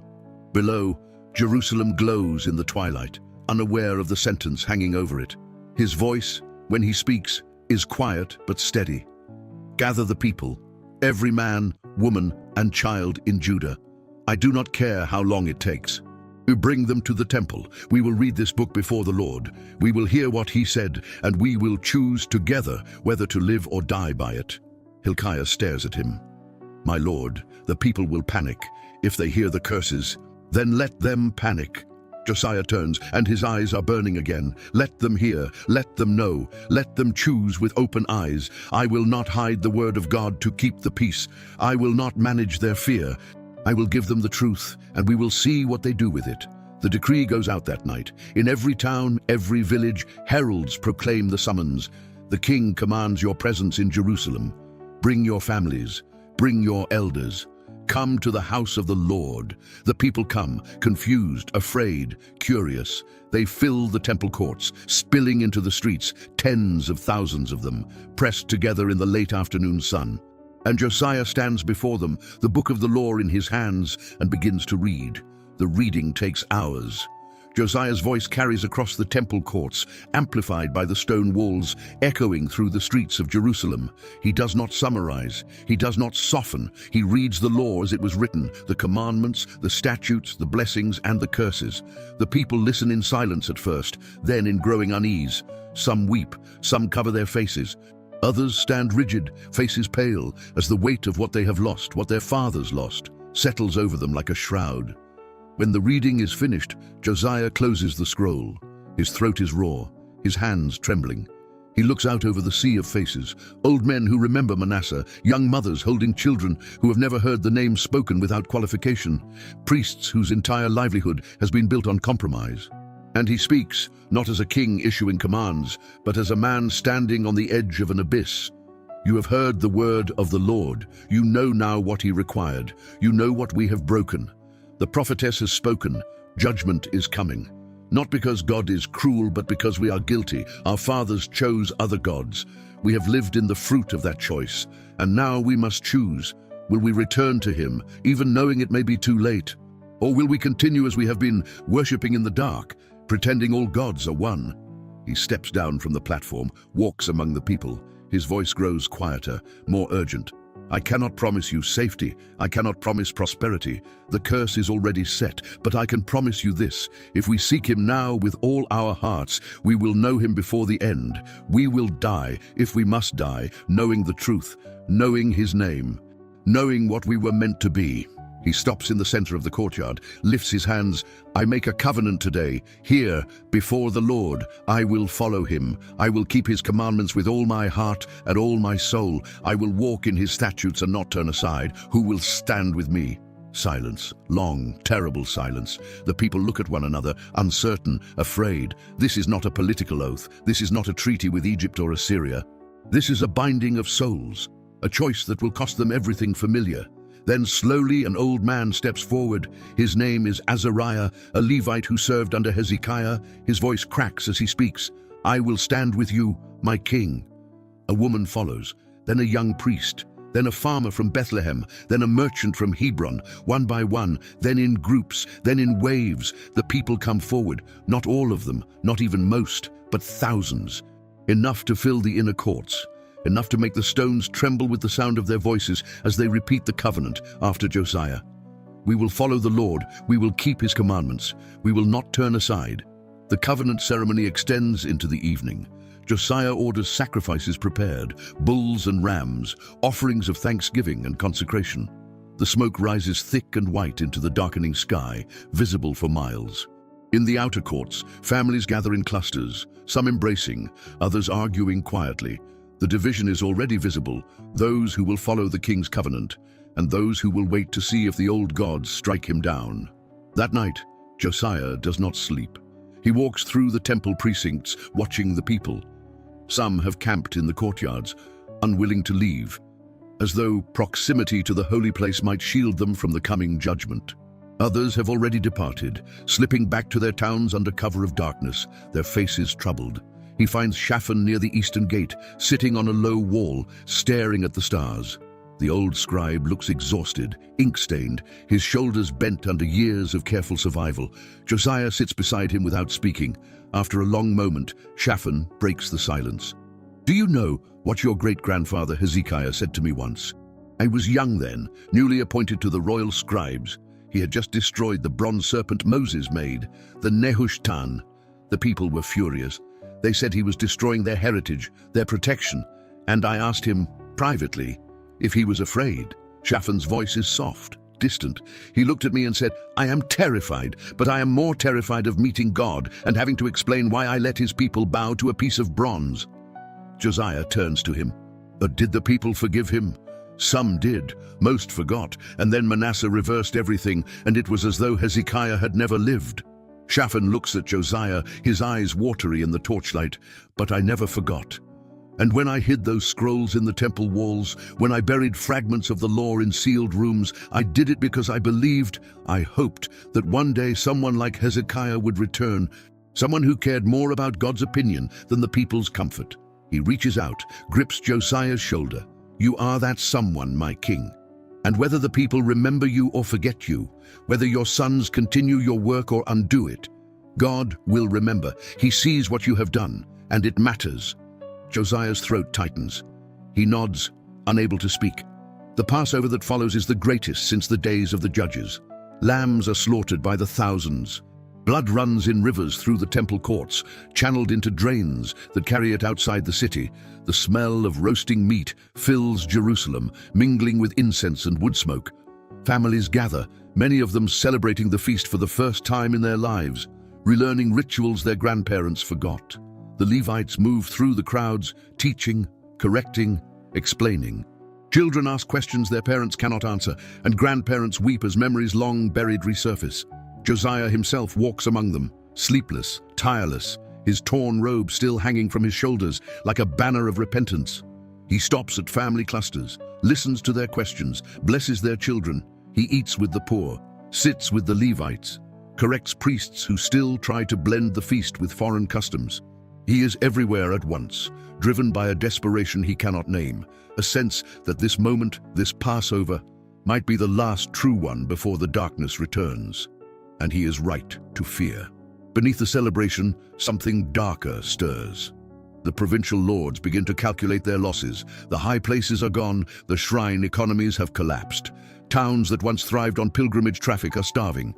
Below, Jerusalem glows in the twilight, unaware of the sentence hanging over it. His voice, when he speaks, is quiet but steady. "Gather the people, every man, woman, and child in Judah. I do not care how long it takes. We bring them to the temple. We will read this book before the Lord. We will hear what he said, and we will choose together whether to live or die by it." Hilkiah stares at him. "My lord, the people will panic if they hear the curses. Then let them panic." Josiah turns, and his eyes are burning again. "Let them hear, let them know, let them choose with open eyes. I will not hide the word of God to keep the peace. I will not manage their fear." I will give them the truth, and we will see what they do with it. The decree goes out that night. In every town, every village, heralds proclaim the summons. The king commands your presence in Jerusalem. Bring your families, bring your elders. Come to the house of the Lord. The people come, confused, afraid, curious. They fill the temple courts, spilling into the streets, tens of thousands of them, pressed together in the late afternoon sun. And Josiah stands before them, the book of the law in his hands, and begins to read. The reading takes hours. Josiah's voice carries across the temple courts, amplified by the stone walls, echoing through the streets of Jerusalem. He does not summarize. He does not soften. He reads the law as it was written, the commandments, the statutes, the blessings, and the curses. The people listen in silence at first, then in growing unease. Some weep, some cover their faces. Others stand rigid, faces pale, as the weight of what they have lost, what their fathers lost, settles over them like a shroud. When the reading is finished, Josiah closes the scroll. His throat is raw, his hands trembling. He looks out over the sea of faces, old men who remember Manasseh, young mothers holding children who have never heard the name spoken without qualification, priests whose entire livelihood has been built on compromise. And he speaks, not as a king issuing commands, but as a man standing on the edge of an abyss. You have heard the word of the Lord. You know now what he required. You know what we have broken. The prophetess has spoken. Judgment is coming. Not because God is cruel, but because we are guilty. Our fathers chose other gods. We have lived in the fruit of that choice. And now we must choose. Will we return to him, even knowing it may be too late? Or will we continue as we have been, worshipping in the dark, pretending all gods are one? He steps down from the platform, walks among the people. His voice grows quieter, more urgent. I cannot promise you safety. I cannot promise prosperity. The curse is already set, but I can promise you this. If we seek him now with all our hearts, we will know him before the end. We will die, if we must die, knowing the truth, knowing his name, knowing what we were meant to be. He stops in the center of the courtyard, lifts his hands. I make a covenant today, here, before the Lord. I will follow him. I will keep his commandments with all my heart and all my soul. I will walk in his statutes and not turn aside. Who will stand with me? Silence, long, terrible silence. The people look at one another, uncertain, afraid. This is not a political oath. This is not a treaty with Egypt or Assyria. This is a binding of souls, a choice that will cost them everything familiar. Then slowly an old man steps forward. His name is Azariah, a Levite who served under Hezekiah. His voice cracks as he speaks. I will stand with you, my king. A woman follows, then a young priest, then a farmer from Bethlehem, then a merchant from Hebron, one by one, then in groups, then in waves. The people come forward, not all of them, not even most, but thousands. Enough to fill the inner courts. Enough to make the stones tremble with the sound of their voices as they repeat the covenant after Josiah. We will follow the Lord. We will keep his commandments. We will not turn aside. The covenant ceremony extends into the evening. Josiah orders sacrifices prepared, bulls and rams, offerings of thanksgiving and consecration. The smoke rises thick and white into the darkening sky, visible for miles. In the outer courts, families gather in clusters, some embracing, others arguing quietly. The division is already visible, those who will follow the king's covenant, and those who will wait to see if the old gods strike him down. That night, Josiah does not sleep. He walks through the temple precincts, watching the people. Some have camped in the courtyards, unwilling to leave, as though proximity to the holy place might shield them from the coming judgment. Others have already departed, slipping back to their towns under cover of darkness, their faces troubled. He finds Shaphan near the eastern gate, sitting on a low wall, staring at the stars. The old scribe looks exhausted, ink-stained, his shoulders bent under years of careful survival. Josiah sits beside him without speaking. After a long moment, Shaphan breaks the silence. Do you know what your great-grandfather Hezekiah said to me once? I was young then, newly appointed to the royal scribes. He had just destroyed the bronze serpent Moses made, the Nehushtan. The people were furious. They said he was destroying their heritage, their protection, and I asked him, privately, if he was afraid. Shaphan's voice is soft, distant. He looked at me and said, I am terrified, but I am more terrified of meeting God and having to explain why I let his people bow to a piece of bronze. Josiah turns to him. But did the people forgive him? Some did, most forgot, and then Manasseh reversed everything, and it was as though Hezekiah had never lived. Shaphan looks at Josiah, his eyes watery in the torchlight. But I never forgot. And when I hid those scrolls in the temple walls, when I buried fragments of the law in sealed rooms, I did it because I believed, I hoped, that one day someone like Hezekiah would return, someone who cared more about God's opinion than the people's comfort. He reaches out, grips Josiah's shoulder. You are that someone, my king. And whether the people remember you or forget you, whether your sons continue your work or undo it, God will remember. He sees what you have done, and it matters. Josiah's throat tightens. He nods, unable to speak. The Passover that follows is the greatest since the days of the judges. Lambs are slaughtered by the thousands. Blood runs in rivers through the temple courts, channeled into drains that carry it outside the city. The smell of roasting meat fills Jerusalem, mingling with incense and wood smoke. Families gather, many of them celebrating the feast for the first time in their lives, relearning rituals their grandparents forgot. The Levites move through the crowds, teaching, correcting, explaining. Children ask questions their parents cannot answer, and grandparents weep as memories long buried resurface. Josiah himself walks among them, sleepless, tireless, his torn robe still hanging from his shoulders like a banner of repentance. He stops at family clusters, listens to their questions, blesses their children. He eats with the poor, sits with the Levites, corrects priests who still try to blend the feast with foreign customs. He is everywhere at once, driven by a desperation he cannot name, a sense that this moment, this Passover, might be the last true one before the darkness returns. And he is right to fear. Beneath the celebration, something darker stirs. The provincial lords begin to calculate their losses. The high places are gone, the shrine economies have collapsed. Towns that once thrived on pilgrimage traffic are starving.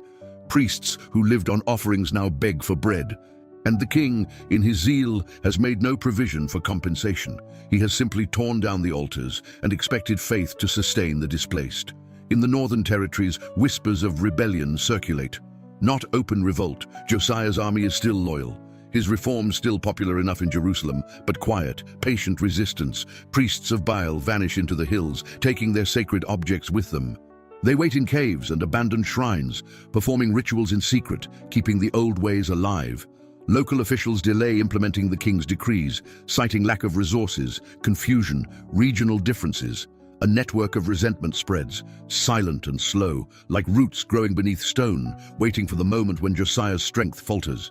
Priests who lived on offerings now beg for bread. And the king, in his zeal, has made no provision for compensation. He has simply torn down the altars and expected faith to sustain the displaced. In the northern territories, whispers of rebellion circulate. Not open revolt, Josiah's army is still loyal. His reforms still popular enough in Jerusalem, but quiet, patient resistance. Priests of Baal vanish into the hills, taking their sacred objects with them. They wait in caves and abandoned shrines, performing rituals in secret, keeping the old ways alive. Local officials delay implementing the king's decrees, citing lack of resources, confusion, regional differences. A network of resentment spreads, silent and slow, like roots growing beneath stone, waiting for the moment when Josiah's strength falters.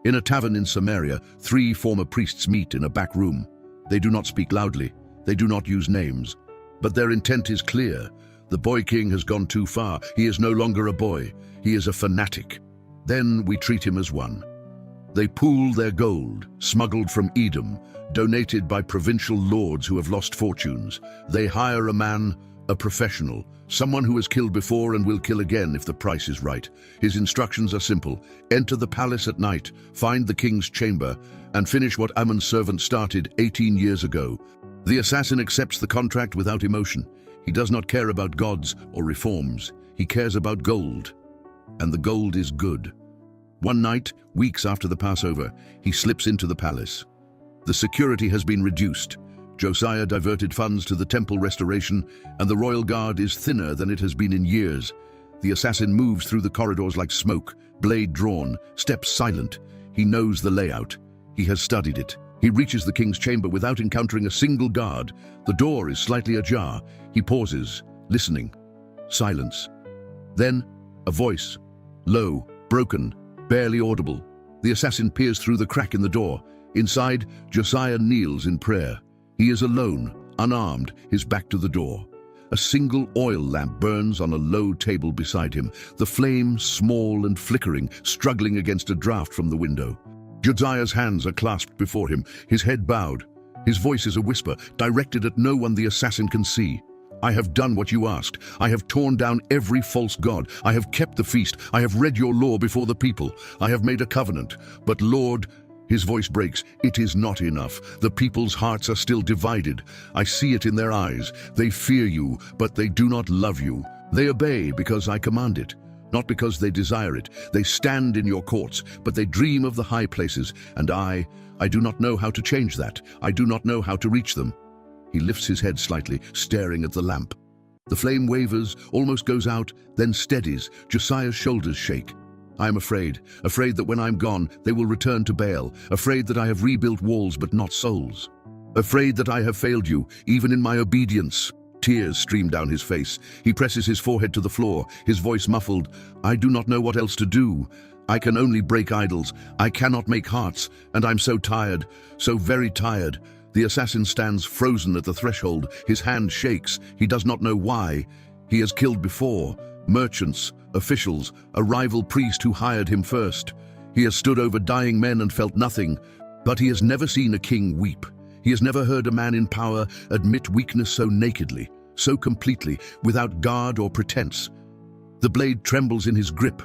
In a tavern in Samaria, 3 former priests meet in a back room. They do not speak loudly, they do not use names, but their intent is clear. The boy king has gone too far. He is no longer a boy, he is a fanatic. Then we treat him as one. They pool their gold, smuggled from Edom, donated by provincial lords who have lost fortunes. They hire a man, a professional, someone who has killed before and will kill again if the price is right. His instructions are simple. Enter the palace at night, find the king's chamber, and finish what Ammon's servant started 18 years ago. The assassin accepts the contract without emotion. He does not care about gods or reforms. He cares about gold. And the gold is good. One night, weeks after the Passover, he slips into the palace. The security has been reduced. Josiah diverted funds to the temple restoration, and the royal guard is thinner than it has been in years. The assassin moves through the corridors like smoke, blade drawn, steps silent. He knows the layout. He has studied it. He reaches the king's chamber without encountering a single guard. The door is slightly ajar. He pauses, listening. Silence. Then, a voice. Low, broken, barely audible. The assassin peers through the crack in the door. Inside, Josiah kneels in prayer. He is alone, unarmed, his back to the door. A single oil lamp burns on a low table beside him, the flame small and flickering, struggling against a draft from the window. Josiah's hands are clasped before him, his head bowed. His voice is a whisper, directed at no one the assassin can see. I have done what you asked. I have torn down every false god. I have kept the feast. I have read your law before the people. I have made a covenant. But Lord, his voice breaks, it is not enough. The people's hearts are still divided. I see it in their eyes. They fear you, but they do not love you. They obey because I command it, not because they desire it. They stand in your courts, but they dream of the high places. And I do not know how to change that. I do not know how to reach them. He lifts his head slightly, staring at the lamp. The flame wavers, almost goes out, then steadies. Josiah's shoulders shake. I am afraid that when I'm gone, they will return to Baal, afraid that I have rebuilt walls but not souls. Afraid that I have failed you, even in my obedience. Tears stream down his face. He presses his forehead to the floor, his voice muffled. I do not know what else to do. I can only break idols. I cannot make hearts, and I'm so tired, so very tired. The assassin stands frozen at the threshold. His hand shakes. He does not know why. He has killed before. Merchants, officials, a rival priest who hired him first. He has stood over dying men and felt nothing, but he has never seen a king weep. He has never heard a man in power admit weakness so nakedly, so completely, without guard or pretense. The blade trembles in his grip.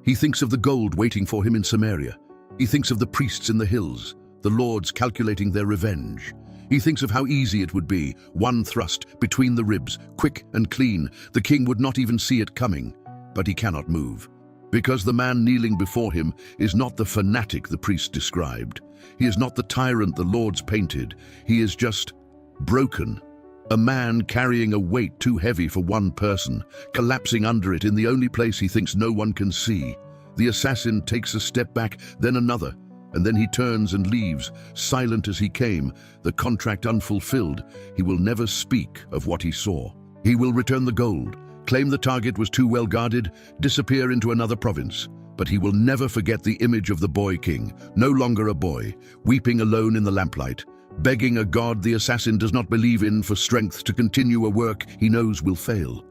He thinks of the gold waiting for him in Samaria. He thinks of the priests in the hills, the lords calculating their revenge. He thinks of how easy it would be, one thrust between the ribs, quick and clean. The king would not even see it coming, but he cannot move. Because the man kneeling before him is not the fanatic the priest described. He is not the tyrant the lords painted. He is just broken. A man carrying a weight too heavy for one person, collapsing under it in the only place he thinks no one can see. The assassin takes a step back, then another, and then he turns and leaves, silent as he came, the contract unfulfilled. He will never speak of what he saw. He will return the gold, claim the target was too well guarded, disappear into another province. But he will never forget the image of the boy king, no longer a boy, weeping alone in the lamplight, begging a god the assassin does not believe in for strength to continue a work he knows will fail.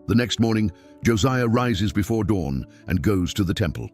The next morning, Josiah rises before dawn and goes to the temple.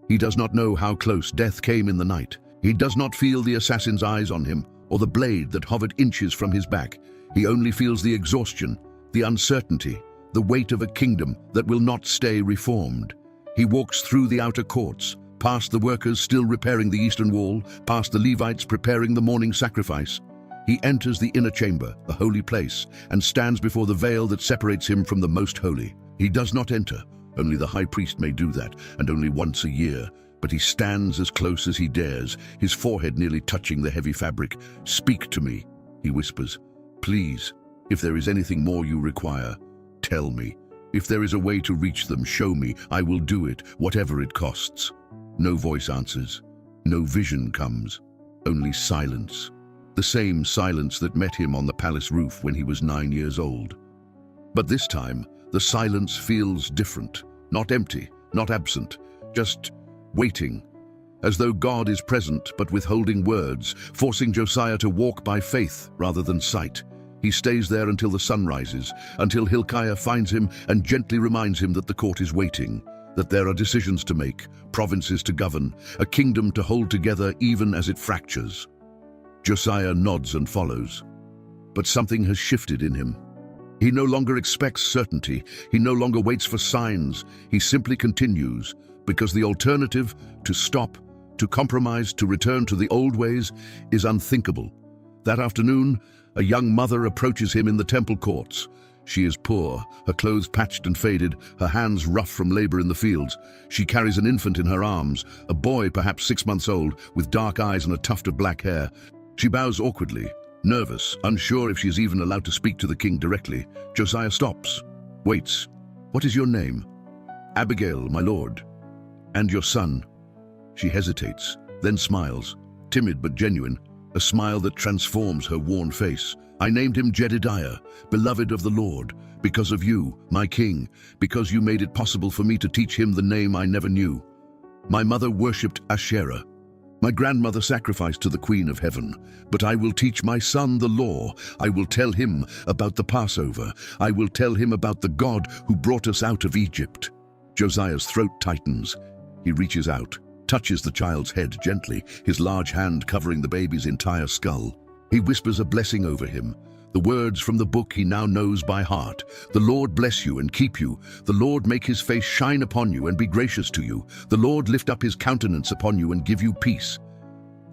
He does not know how close death came in the night. He does not feel the assassin's eyes on him or the blade that hovered inches from his back. He only feels the exhaustion, the uncertainty, the weight of a kingdom that will not stay reformed. He walks through the outer courts, past the workers still repairing the eastern wall, past the Levites preparing the morning sacrifice. He enters the inner chamber, the holy place, and stands before the veil that separates him from the most holy. He does not enter. Only the high priest may do that, and only once a year. But he stands as close as he dares, his forehead nearly touching the heavy fabric. "Speak to me," he whispers. "Please, if there is anything more you require, tell me. If there is a way to reach them, show me. I will do it, whatever it costs." No voice answers. No vision comes. Only silence. The same silence that met him on the palace roof when he was 9 years old. But this time, the silence feels different. Not empty, not absent, just waiting. As though God is present but withholding words, forcing Josiah to walk by faith rather than sight. He stays there until the sun rises, until Hilkiah finds him and gently reminds him that the court is waiting, that there are decisions to make, provinces to govern, a kingdom to hold together even as it fractures. Josiah nods and follows. But something has shifted in him. He no longer expects certainty. He no longer waits for signs. He simply continues, because the alternative, to stop, to compromise, to return to the old ways, is unthinkable. That afternoon, a young mother approaches him in the temple courts. She is poor, her clothes patched and faded, her hands rough from labor in the fields. She carries an infant in her arms, a boy perhaps 6 months old, with dark eyes and a tuft of black hair. She bows awkwardly, nervous, unsure if she is even allowed to speak to the king directly. Josiah stops, waits. "What is your name?" "Abigail, my lord." "And your son?" She hesitates, then smiles, timid but genuine, a smile that transforms her worn face. "I named him Jedediah, beloved of the Lord, because of you, my king, because you made it possible for me to teach him the name I never knew. My mother worshipped Asherah. My grandmother sacrificed to the Queen of Heaven. But I will teach my son the law. I will tell him about the Passover. I will tell him about the God who brought us out of Egypt." Josiah's throat tightens. He reaches out, touches the child's head gently, his large hand covering the baby's entire skull. He whispers a blessing over him, the words from the book he now knows by heart. "The Lord bless you and keep you. The Lord make his face shine upon you and be gracious to you. The Lord lift up his countenance upon you and give you peace."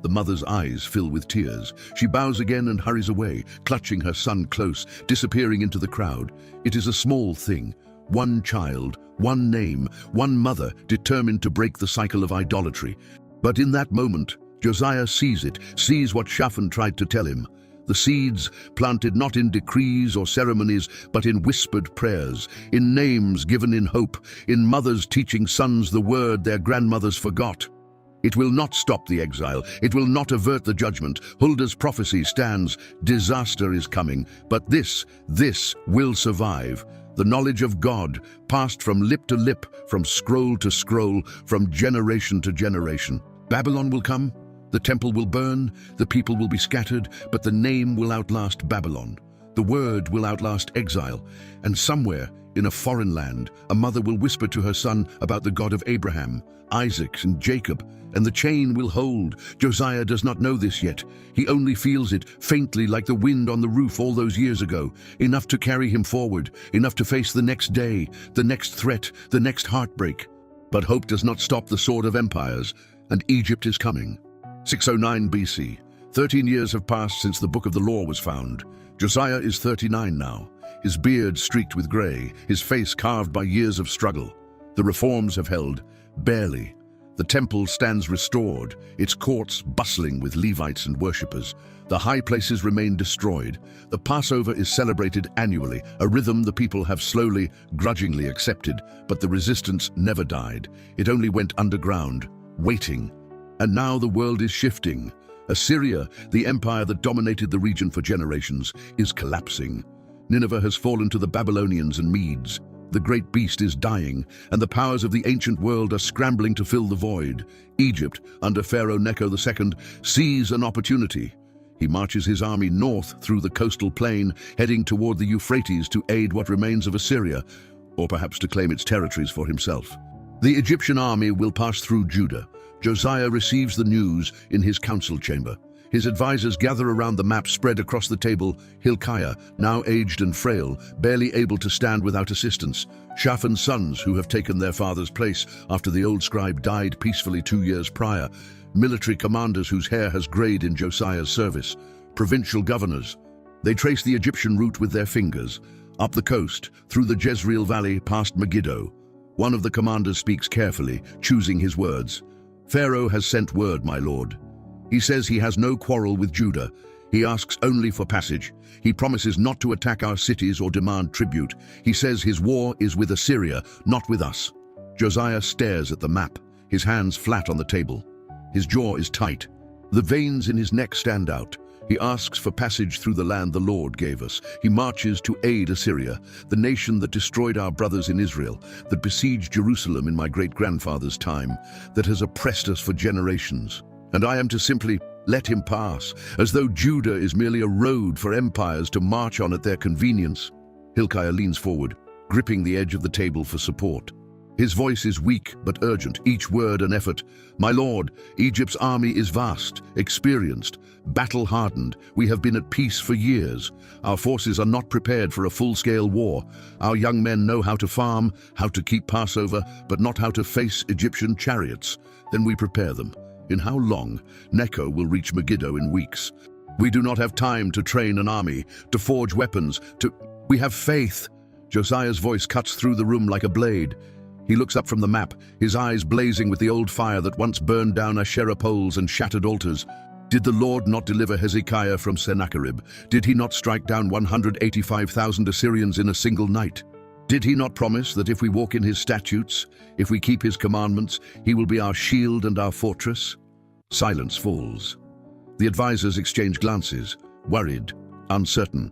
The mother's eyes fill with tears. She bows again and hurries away, clutching her son close, disappearing into the crowd. It is a small thing. One child, one name, one mother determined to break the cycle of idolatry. But in that moment, Josiah sees it, sees what Shaphan tried to tell him. The seeds planted not in decrees or ceremonies, but in whispered prayers, in names given in hope, in mothers teaching sons the word their grandmothers forgot. It will not stop the exile. It will not avert the judgment. Hulda's prophecy stands. Disaster is coming, but this will survive. The knowledge of God, passed from lip to lip, from scroll to scroll, from generation to generation. Babylon will come. The temple will burn, the people will be scattered, but the name will outlast Babylon. The word will outlast exile, and somewhere in a foreign land, a mother will whisper to her son about the God of Abraham, Isaac, and Jacob, and the chain will hold. Josiah does not know this yet. He only feels it faintly like the wind on the roof all those years ago, enough to carry him forward, enough to face the next day, the next threat, the next heartbreak. But hope does not stop the sword of empires, and Egypt is coming. 609 BC. 13 years have passed since the Book of the Law was found. Josiah is 39 now, his beard streaked with grey, his face carved by years of struggle. The reforms have held, barely. The temple stands restored, its courts bustling with Levites and worshippers. The high places remain destroyed. The Passover is celebrated annually, a rhythm the people have slowly, grudgingly accepted, but the resistance never died. It only went underground, waiting. And now the world is shifting. Assyria, the empire that dominated the region for generations, is collapsing. Nineveh has fallen to the Babylonians and Medes. The great beast is dying, and the powers of the ancient world are scrambling to fill the void. Egypt, under Pharaoh Necho II, sees an opportunity. He marches his army north through the coastal plain, heading toward the Euphrates to aid what remains of Assyria, or perhaps to claim its territories for himself. The Egyptian army will pass through Judah. Josiah receives the news in his council chamber. His advisors gather around the map spread across the table. Hilkiah, now aged and frail, barely able to stand without assistance. Shaphan's sons, who have taken their father's place after the old scribe died peacefully 2 years prior. Military commanders whose hair has grayed in Josiah's service. Provincial governors. They trace the Egyptian route with their fingers. Up the coast, through the Jezreel Valley, past Megiddo. One of the commanders speaks carefully, choosing his words. Pharaoh has sent word, my lord. He says he has no quarrel with Judah. He asks only for passage. He promises not to attack our cities or demand tribute. He says his war is with Assyria, not with us. Josiah stares at the map, his hands flat on the table. His jaw is tight. The veins in his neck stand out. He asks for passage through the land the Lord gave us. He marches to aid Assyria, the nation that destroyed our brothers in Israel, that besieged Jerusalem in my great-grandfather's time, that has oppressed us for generations. And I am to simply let him pass, as though Judah is merely a road for empires to march on at their convenience. Hilkiah leans forward, gripping the edge of the table for support. His voice is weak but urgent, each word an effort. My lord, Egypt's army is vast, experienced, battle-hardened. We have been at peace for years. Our forces are not prepared for a full-scale war. Our young men know how to farm, how to keep Passover, but not how to face Egyptian chariots. Then we prepare them. In how long? Necho will reach Megiddo in weeks. We do not have time to train an army, to forge weapons, We have faith. Josiah's voice cuts through the room like a blade. He looks up from the map, his eyes blazing with the old fire that once burned down Asherah poles and shattered altars. Did the Lord not deliver Hezekiah from Sennacherib? Did he not strike down 185,000 Assyrians in a single night? Did he not promise that if we walk in his statutes, if we keep his commandments, he will be our shield and our fortress? Silence falls. The advisors exchange glances, worried, uncertain.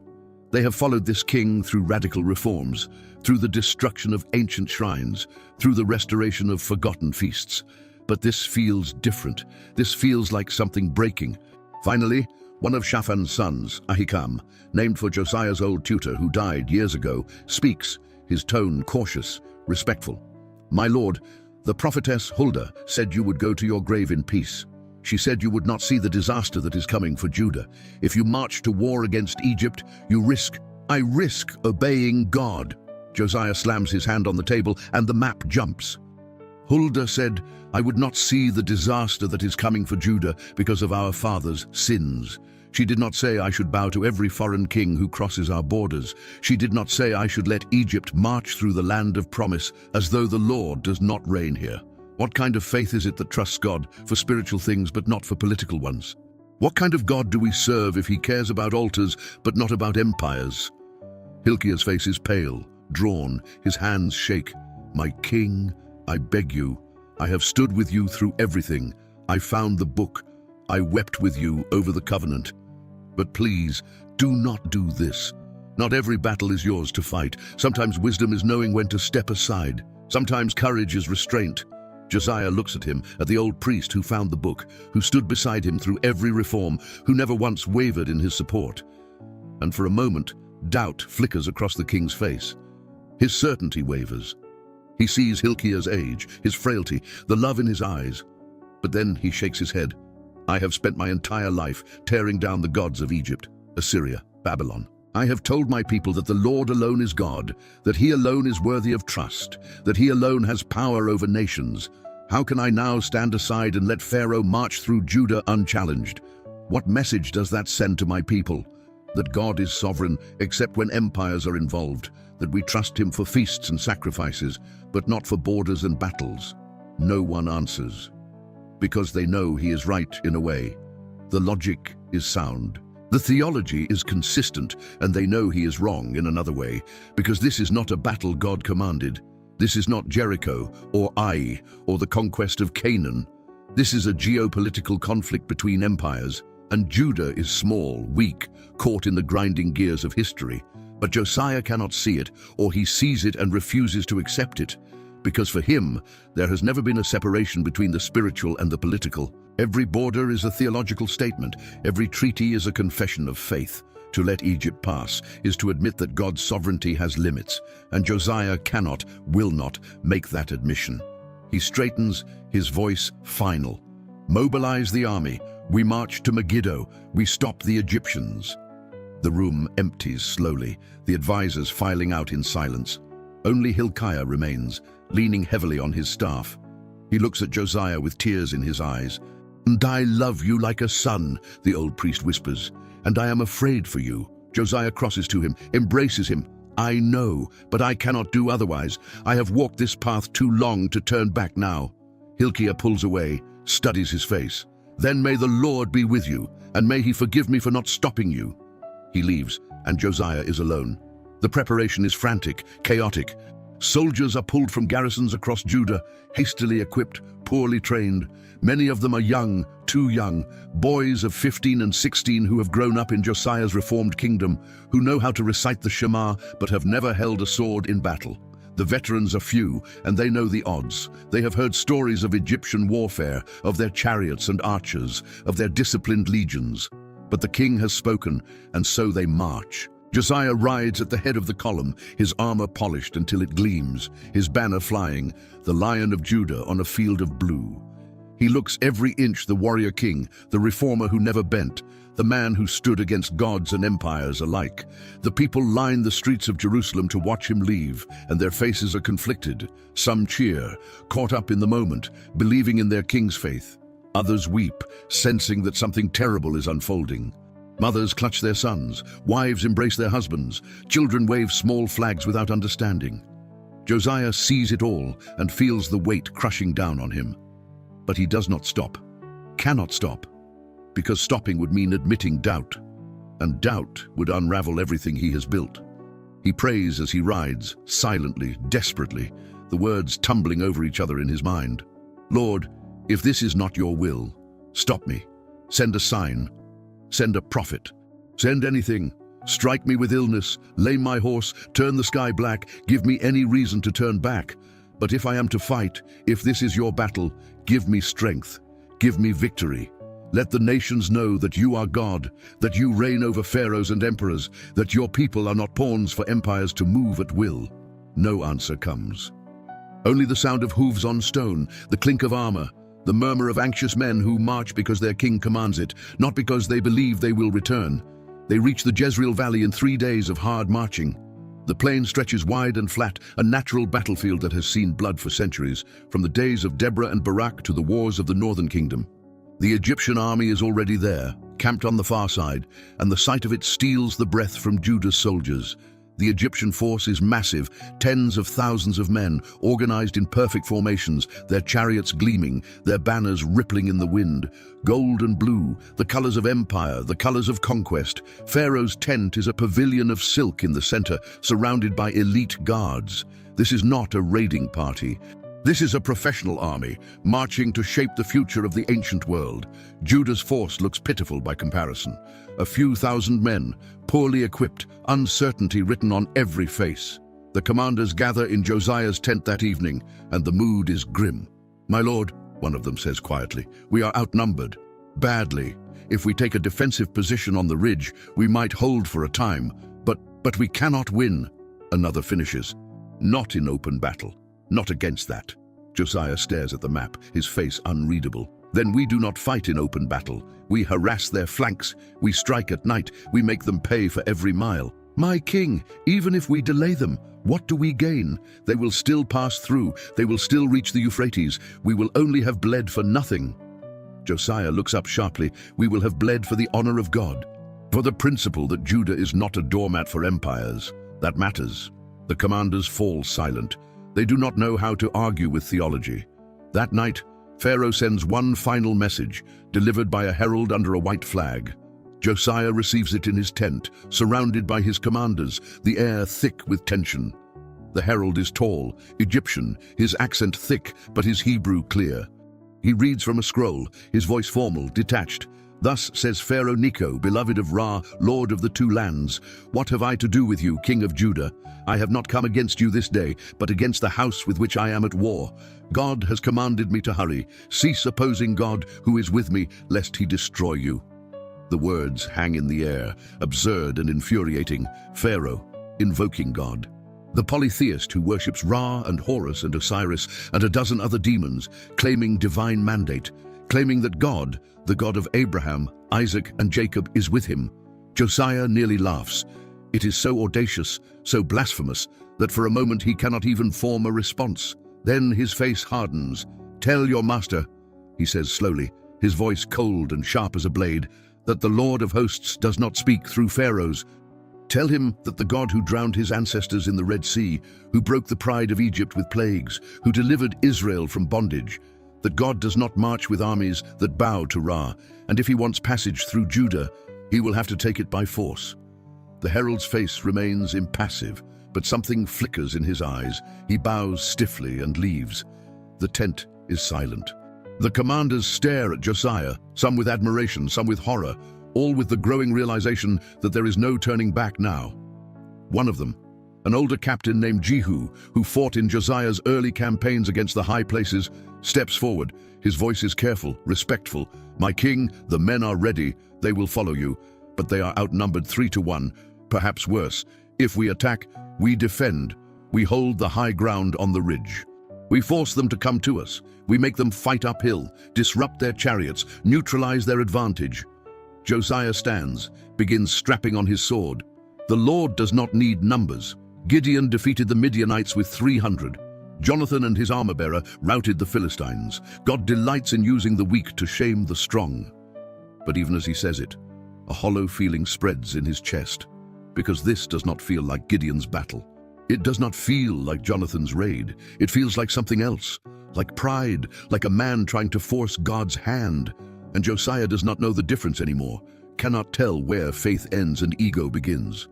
They have followed this king through radical reforms, through the destruction of ancient shrines, through the restoration of forgotten feasts. But this feels different. This feels like something breaking. Finally, one of Shaphan's sons, Ahikam, named for Josiah's old tutor who died years ago, speaks, his tone cautious, respectful. My lord, the prophetess Huldah said you would go to your grave in peace. She said you would not see the disaster that is coming for Judah. If you march to war against Egypt, I risk obeying God. Josiah slams his hand on the table and the map jumps. Huldah said, I would not see the disaster that is coming for Judah because of our father's sins. She did not say I should bow to every foreign king who crosses our borders. She did not say I should let Egypt march through the land of promise as though the Lord does not reign here. What kind of faith is it that trusts God for spiritual things but not for political ones? What kind of God do we serve if he cares about altars but not about empires? Hilkiah's face is pale, drawn, his hands shake. My king, I beg you, I have stood with you through everything. I found the book. I wept with you over the covenant. But please, do not do this. Not every battle is yours to fight. Sometimes wisdom is knowing when to step aside. Sometimes courage is restraint. Josiah looks at him, at the old priest who found the book, who stood beside him through every reform, who never once wavered in his support. And for a moment, doubt flickers across the king's face. His certainty wavers. He sees Hilkiah's age, his frailty, the love in his eyes. But then he shakes his head. I have spent my entire life tearing down the gods of Egypt, Assyria, Babylon. I have told my people that the Lord alone is God, that he alone is worthy of trust, that he alone has power over nations. How can I now stand aside and let Pharaoh march through Judah unchallenged? What message does that send to my people? That God is sovereign except when empires are involved, that we trust him for feasts and sacrifices, but not for borders and battles. No one answers. Because they know he is right in a way. The logic is sound. The theology is consistent, and they know he is wrong in another way, because this is not a battle God commanded. This is not Jericho, or Ai, or the conquest of Canaan. This is a geopolitical conflict between empires, and Judah is small, weak, caught in the grinding gears of history. But Josiah cannot see it, or he sees it and refuses to accept it, because for him, there has never been a separation between the spiritual and the political. Every border is a theological statement. Every treaty is a confession of faith. To let Egypt pass is to admit that God's sovereignty has limits, and Josiah cannot, will not, make that admission. He straightens, his voice final. Mobilize the army. We march to Megiddo. We stop the Egyptians. The room empties slowly, the advisors filing out in silence. Only Hilkiah remains, leaning heavily on his staff. He looks at Josiah with tears in his eyes. And I love you like a son, the old priest whispers, and I am afraid for you. Josiah crosses to him, embraces him. I know, but I cannot do otherwise. I have walked this path too long to turn back now. Hilkiah pulls away, studies his face. Then may the Lord be with you, and may he forgive me for not stopping you. He leaves, and Josiah is alone. The preparation is frantic, chaotic. Soldiers are pulled from garrisons across Judah, hastily equipped, poorly trained. Many of them are young, too young, boys of 15 and 16 who have grown up in Josiah's reformed kingdom, who know how to recite the Shema but have never held a sword in battle. The veterans are few, and they know the odds. They have heard stories of Egyptian warfare, of their chariots and archers, of their disciplined legions. But the king has spoken, and so they march. Josiah rides at the head of the column, his armor polished until it gleams, his banner flying, the Lion of Judah on a field of blue. He looks every inch the warrior king, the reformer who never bent, the man who stood against gods and empires alike. The people line the streets of Jerusalem to watch him leave, and their faces are conflicted. Some cheer, caught up in the moment, believing in their king's faith. Others weep, sensing that something terrible is unfolding. Mothers clutch their sons, wives embrace their husbands, children wave small flags without understanding. Josiah sees it all and feels the weight crushing down on him. But he does not stop, cannot stop, because stopping would mean admitting doubt, and doubt would unravel everything he has built. He prays as he rides, silently, desperately, the words tumbling over each other in his mind. Lord, if this is not your will, stop me. Send a sign. Send a prophet. Send anything. Strike me with illness, lame my horse, turn the sky black, give me any reason to turn back. But if I am to fight, if this is your battle, give me strength, give me victory. Let the nations know that you are God, that you reign over pharaohs and emperors, that your people are not pawns for empires to move at will. No answer comes. Only the sound of hooves on stone, the clink of armor, the murmur of anxious men who march because their king commands it, not because they believe they will return. They reach the Jezreel Valley in 3 days of hard marching. The plain stretches wide and flat, a natural battlefield that has seen blood for centuries, from the days of Deborah and Barak to the wars of the northern kingdom. The Egyptian army is already there, camped on the far side, and the sight of it steals the breath from Judah's soldiers. The Egyptian force is massive, tens of thousands of men, organized in perfect formations, their chariots gleaming, their banners rippling in the wind. Gold and blue, the colors of empire, the colors of conquest. Pharaoh's tent is a pavilion of silk in the center, surrounded by elite guards. This is not a raiding party. This is a professional army, marching to shape the future of the ancient world. Judah's force looks pitiful by comparison. A few thousand men, poorly equipped, uncertainty written on every face. The commanders gather in Josiah's tent that evening, and the mood is grim. "My lord," one of them says quietly, "we are outnumbered. Badly. If we take a defensive position on the ridge, we might hold for a time, but we cannot win." Another finishes. "Not in open battle. Not against that." Josiah stares at the map, his face unreadable. "Then we do not fight in open battle. We harass their flanks. We strike at night. We make them pay for every mile." "My king, even if we delay them, what do we gain? They will still pass through. They will still reach the Euphrates. We will only have bled for nothing." Josiah looks up sharply. "We will have bled for the honor of God. For the principle that Judah is not a doormat for empires. That matters." The commanders fall silent. They do not know how to argue with theology. That night, Pharaoh sends one final message, delivered by a herald under a white flag. Josiah receives it in his tent, surrounded by his commanders, the air thick with tension. The herald is tall, Egyptian, his accent thick, but his Hebrew clear. He reads from a scroll, his voice formal, detached. "Thus says Pharaoh Necho, beloved of Ra, Lord of the two lands, what have I to do with you, King of Judah? I have not come against you this day, but against the house with which I am at war. God has commanded me to hurry. Cease opposing God, who is with me, lest he destroy you." The words hang in the air, absurd and infuriating. Pharaoh, invoking God. The polytheist who worships Ra and Horus and Osiris and a dozen other demons, claiming divine mandate, claiming that God, the God of Abraham, Isaac, and Jacob, is with him. Josiah nearly laughs. It is so audacious, so blasphemous, that for a moment he cannot even form a response. Then his face hardens. "Tell your master," he says slowly, his voice cold and sharp as a blade, "that the Lord of hosts does not speak through pharaohs. Tell him that the God who drowned his ancestors in the Red Sea, who broke the pride of Egypt with plagues, who delivered Israel from bondage, that God does not march with armies that bow to Ra, and if he wants passage through Judah, he will have to take it by force." The herald's face remains impassive, but something flickers in his eyes. He bows stiffly and leaves. The tent is silent. The commanders stare at Josiah, some with admiration, some with horror, all with the growing realization that there is no turning back now. One of them, an older captain named Jehu, who fought in Josiah's early campaigns against the high places, steps forward. His voice is careful, respectful. "My king, the men are ready. They will follow you, but they are outnumbered 3-1. Perhaps worse. If we attack, we defend. We hold the high ground on the ridge. We force them to come to us. We make them fight uphill, disrupt their chariots, neutralize their advantage." Josiah stands, begins strapping on his sword. The Lord does not need numbers. Gideon defeated the Midianites with 300. Jonathan and his armor-bearer routed the Philistines. God delights in using the weak to shame the strong. But even as he says it, a hollow feeling spreads in his chest, because this does not feel like Gideon's battle. It does not feel like Jonathan's raid. It feels like something else, like pride, like a man trying to force God's hand. And Josiah does not know the difference anymore, cannot tell where faith ends and ego begins.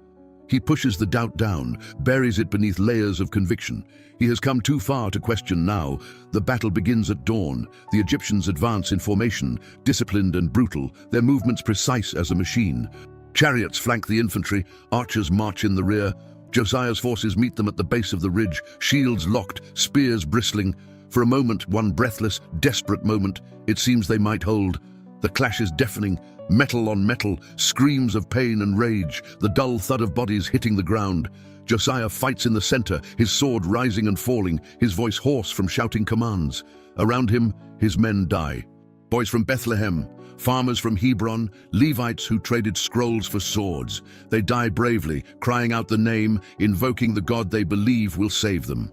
He pushes the doubt down, buries it beneath layers of conviction. He has come too far to question now. The battle begins at dawn. The Egyptians advance in formation, disciplined and brutal, their movements precise as a machine. Chariots flank the infantry, archers march in the rear. Josiah's forces meet them at the base of the ridge, shields locked, spears bristling. For a moment, one breathless, desperate moment, it seems they might hold. The clash is deafening, metal on metal, screams of pain and rage, the dull thud of bodies hitting the ground. Josiah fights in the center, his sword rising and falling, his voice hoarse from shouting commands. Around him, his men die. Boys from Bethlehem, farmers from Hebron, Levites who traded scrolls for swords. They die bravely, crying out the name, invoking the God they believe will save them.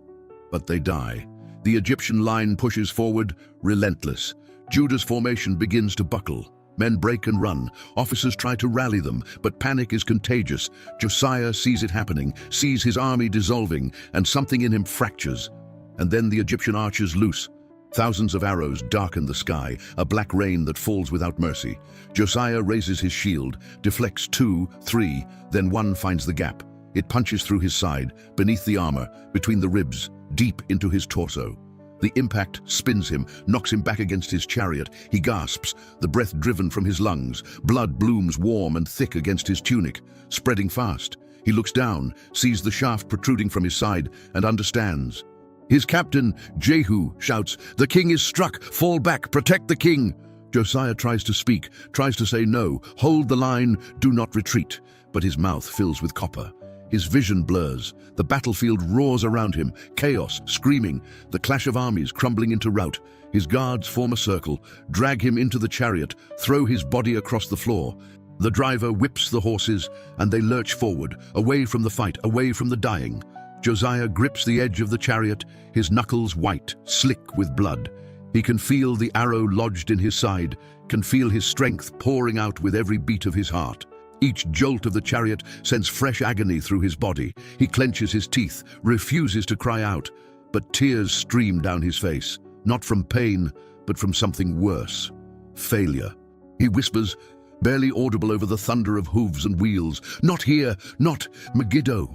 But they die. The Egyptian line pushes forward, relentless. Judah's formation begins to buckle. Men break and run. Officers try to rally them, but panic is contagious. Josiah sees it happening, sees his army dissolving, and something in him fractures. And then the Egyptian archers loose. Thousands of arrows darken the sky, a black rain that falls without mercy. Josiah raises his shield, deflects 2, 3, then one finds the gap. It punches through his side, beneath the armor, between the ribs, deep into his torso. The impact spins him, knocks him back against his chariot. He gasps, the breath driven from his lungs. Blood blooms warm and thick against his tunic, spreading fast. He looks down, sees the shaft protruding from his side, and understands. His captain, Jehu, shouts, "The king is struck! Fall back! Protect the king!" Josiah tries to speak, tries to say no, hold the line, do not retreat. But his mouth fills with copper. His vision blurs. The battlefield roars around him, chaos, screaming, the clash of armies crumbling into rout. His guards form a circle, drag him into the chariot, throw his body across the floor. The driver whips the horses, and they lurch forward, away from the fight, away from the dying. Josiah grips the edge of the chariot, his knuckles white, slick with blood. He can feel the arrow lodged in his side, can feel his strength pouring out with every beat of his heart. Each jolt of the chariot sends fresh agony through his body. He clenches his teeth, refuses to cry out, but tears stream down his face, not from pain, but from something worse. Failure. He whispers, barely audible over the thunder of hooves and wheels, "Not here, not Megiddo."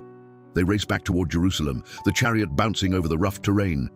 They race back toward Jerusalem, the chariot bouncing over the rough terrain.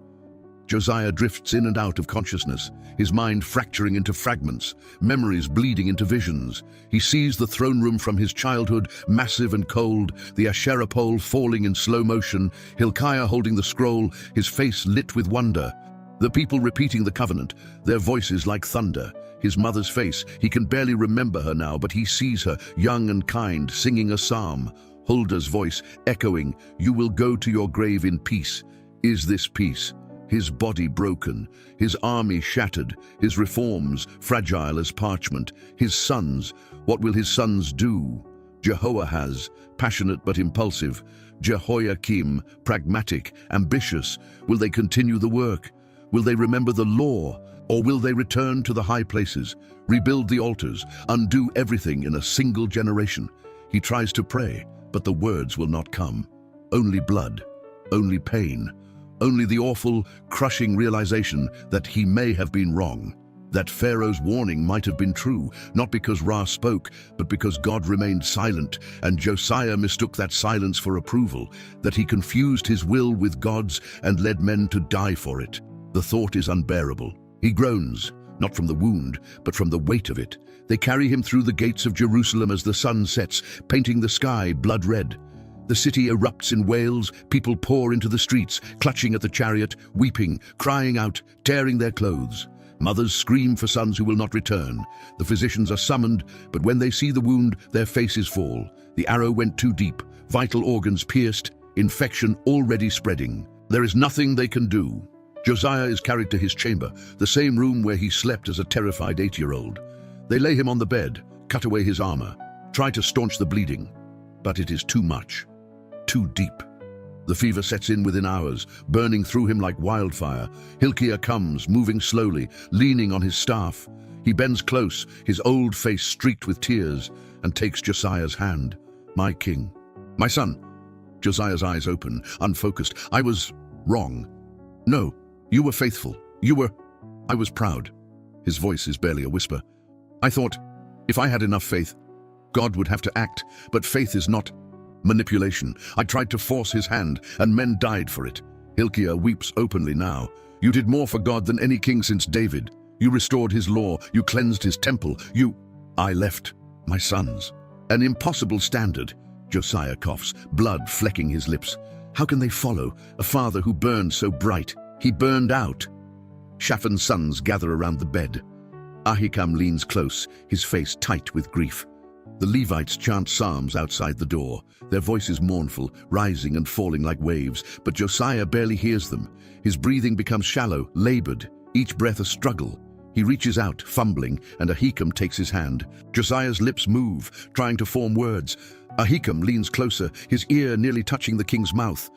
Josiah drifts in and out of consciousness, his mind fracturing into fragments, memories bleeding into visions. He sees the throne room from his childhood, massive and cold, the Asherah pole falling in slow motion, Hilkiah holding the scroll, his face lit with wonder. The people repeating the covenant, their voices like thunder. His mother's face, he can barely remember her now, but he sees her, young and kind, singing a psalm. Huldah's voice echoing, "You will go to your grave in peace." Is this peace? His body broken, his army shattered, his reforms fragile as parchment. His sons, what will his sons do? Jehoahaz, passionate but impulsive. Jehoiakim, pragmatic, ambitious. Will they continue the work? Will they remember the law? Or will they return to the high places, rebuild the altars, undo everything in a single generation? He tries to pray, but the words will not come. Only blood, only pain. Only the awful, crushing realization that he may have been wrong, that Pharaoh's warning might have been true, not because Ra spoke, but because God remained silent, and Josiah mistook that silence for approval, that he confused his will with God's and led men to die for it. The thought is unbearable. He groans, not from the wound, but from the weight of it. They carry him through the gates of Jerusalem as the sun sets, painting the sky blood red. The city erupts in wails, people pour into the streets, clutching at the chariot, weeping, crying out, tearing their clothes. Mothers scream for sons who will not return. The physicians are summoned, but when they see the wound, their faces fall. The arrow went too deep, vital organs pierced, infection already spreading. There is nothing they can do. Josiah is carried to his chamber, the same room where he slept as a terrified 8-year-old. They lay him on the bed, cut away his armor, try to staunch the bleeding, but it is too much. Too deep. The fever sets in within hours, burning through him like wildfire. Hilkiah comes, moving slowly, leaning on his staff. He bends close, his old face streaked with tears, and takes Josiah's hand. "My king, my son." Josiah's eyes open, unfocused. "I was wrong." "No, you were faithful. I was proud." His voice is barely a whisper. "I thought, if I had enough faith, God would have to act, but faith is not manipulation. I tried to force his hand, and men died for it." Hilkiah weeps openly now. "You did more for God than any king since David. You restored his law, you cleansed his temple, I left my sons." "An impossible standard." Josiah coughs, blood flecking his lips. "How can they follow a father who burned so bright? He burned out." Shaphan's sons gather around the bed. Ahikam leans close, his face tight with grief. The Levites chant psalms outside the door, their voices mournful, rising and falling like waves, but Josiah barely hears them. His breathing becomes shallow, labored, each breath a struggle. He reaches out, fumbling, and Ahikam takes his hand. Josiah's lips move, trying to form words. Ahikam leans closer, his ear nearly touching the king's mouth.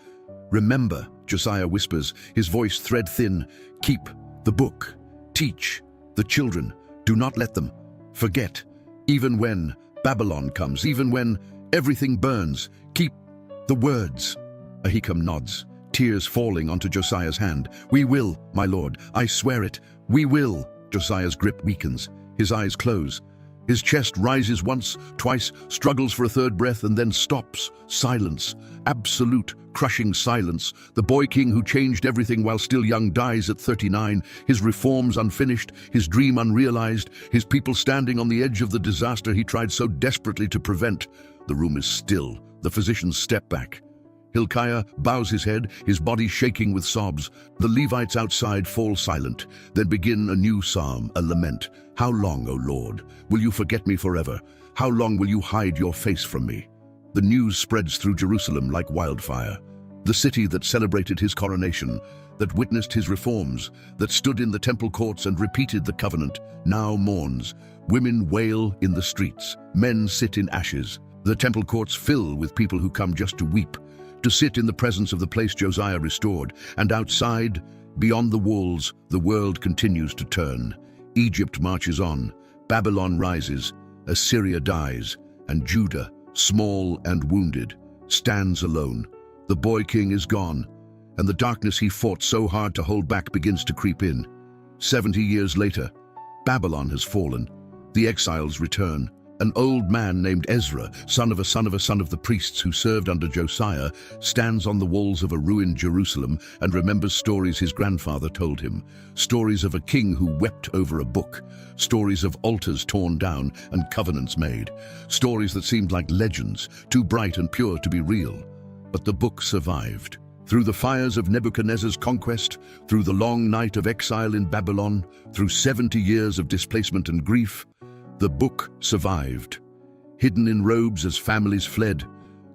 "Remember," Josiah whispers, his voice thread-thin, "keep the book, teach the children, do not let them." Forget. Even when Babylon comes, even when everything burns, keep the words. Ahikam nods, tears falling onto Josiah's hand. We will, my lord, I swear it. We will. Josiah's grip weakens. His eyes close. His chest rises once, twice, struggles for a third breath, and then stops. Silence. Absolute, crushing silence. The boy king who changed everything while still young dies at 39, his reforms unfinished, his dream unrealized, his people standing on the edge of the disaster he tried so desperately to prevent. The room is still. The physicians step back. Hilkiah bows his head, his body shaking with sobs. The Levites outside fall silent, then begin a new psalm, a lament. How long, O Lord, will you forget me forever? How long will you hide your face from me? The news spreads through Jerusalem like wildfire. The city that celebrated his coronation, that witnessed his reforms, that stood in the temple courts and repeated the covenant, now mourns. Women wail in the streets. Men sit in ashes. The temple courts fill with people who come just to weep, to sit in the presence of the place Josiah restored. And outside, beyond the walls, the world continues to turn. Egypt marches on, Babylon rises, Assyria dies, and Judah, small and wounded, stands alone. The boy king is gone, and the darkness he fought so hard to hold back begins to creep in. 70 years later, Babylon has fallen. The exiles return. An old man named Ezra, son of the priests who served under Josiah, stands on the walls of a ruined Jerusalem and remembers stories his grandfather told him. Stories of a king who wept over a book. Stories of altars torn down and covenants made. Stories that seemed like legends, too bright and pure to be real. But the book survived. Through the fires of Nebuchadnezzar's conquest, through the long night of exile in Babylon, through 70 years of displacement and grief, the book survived, hidden in robes as families fled,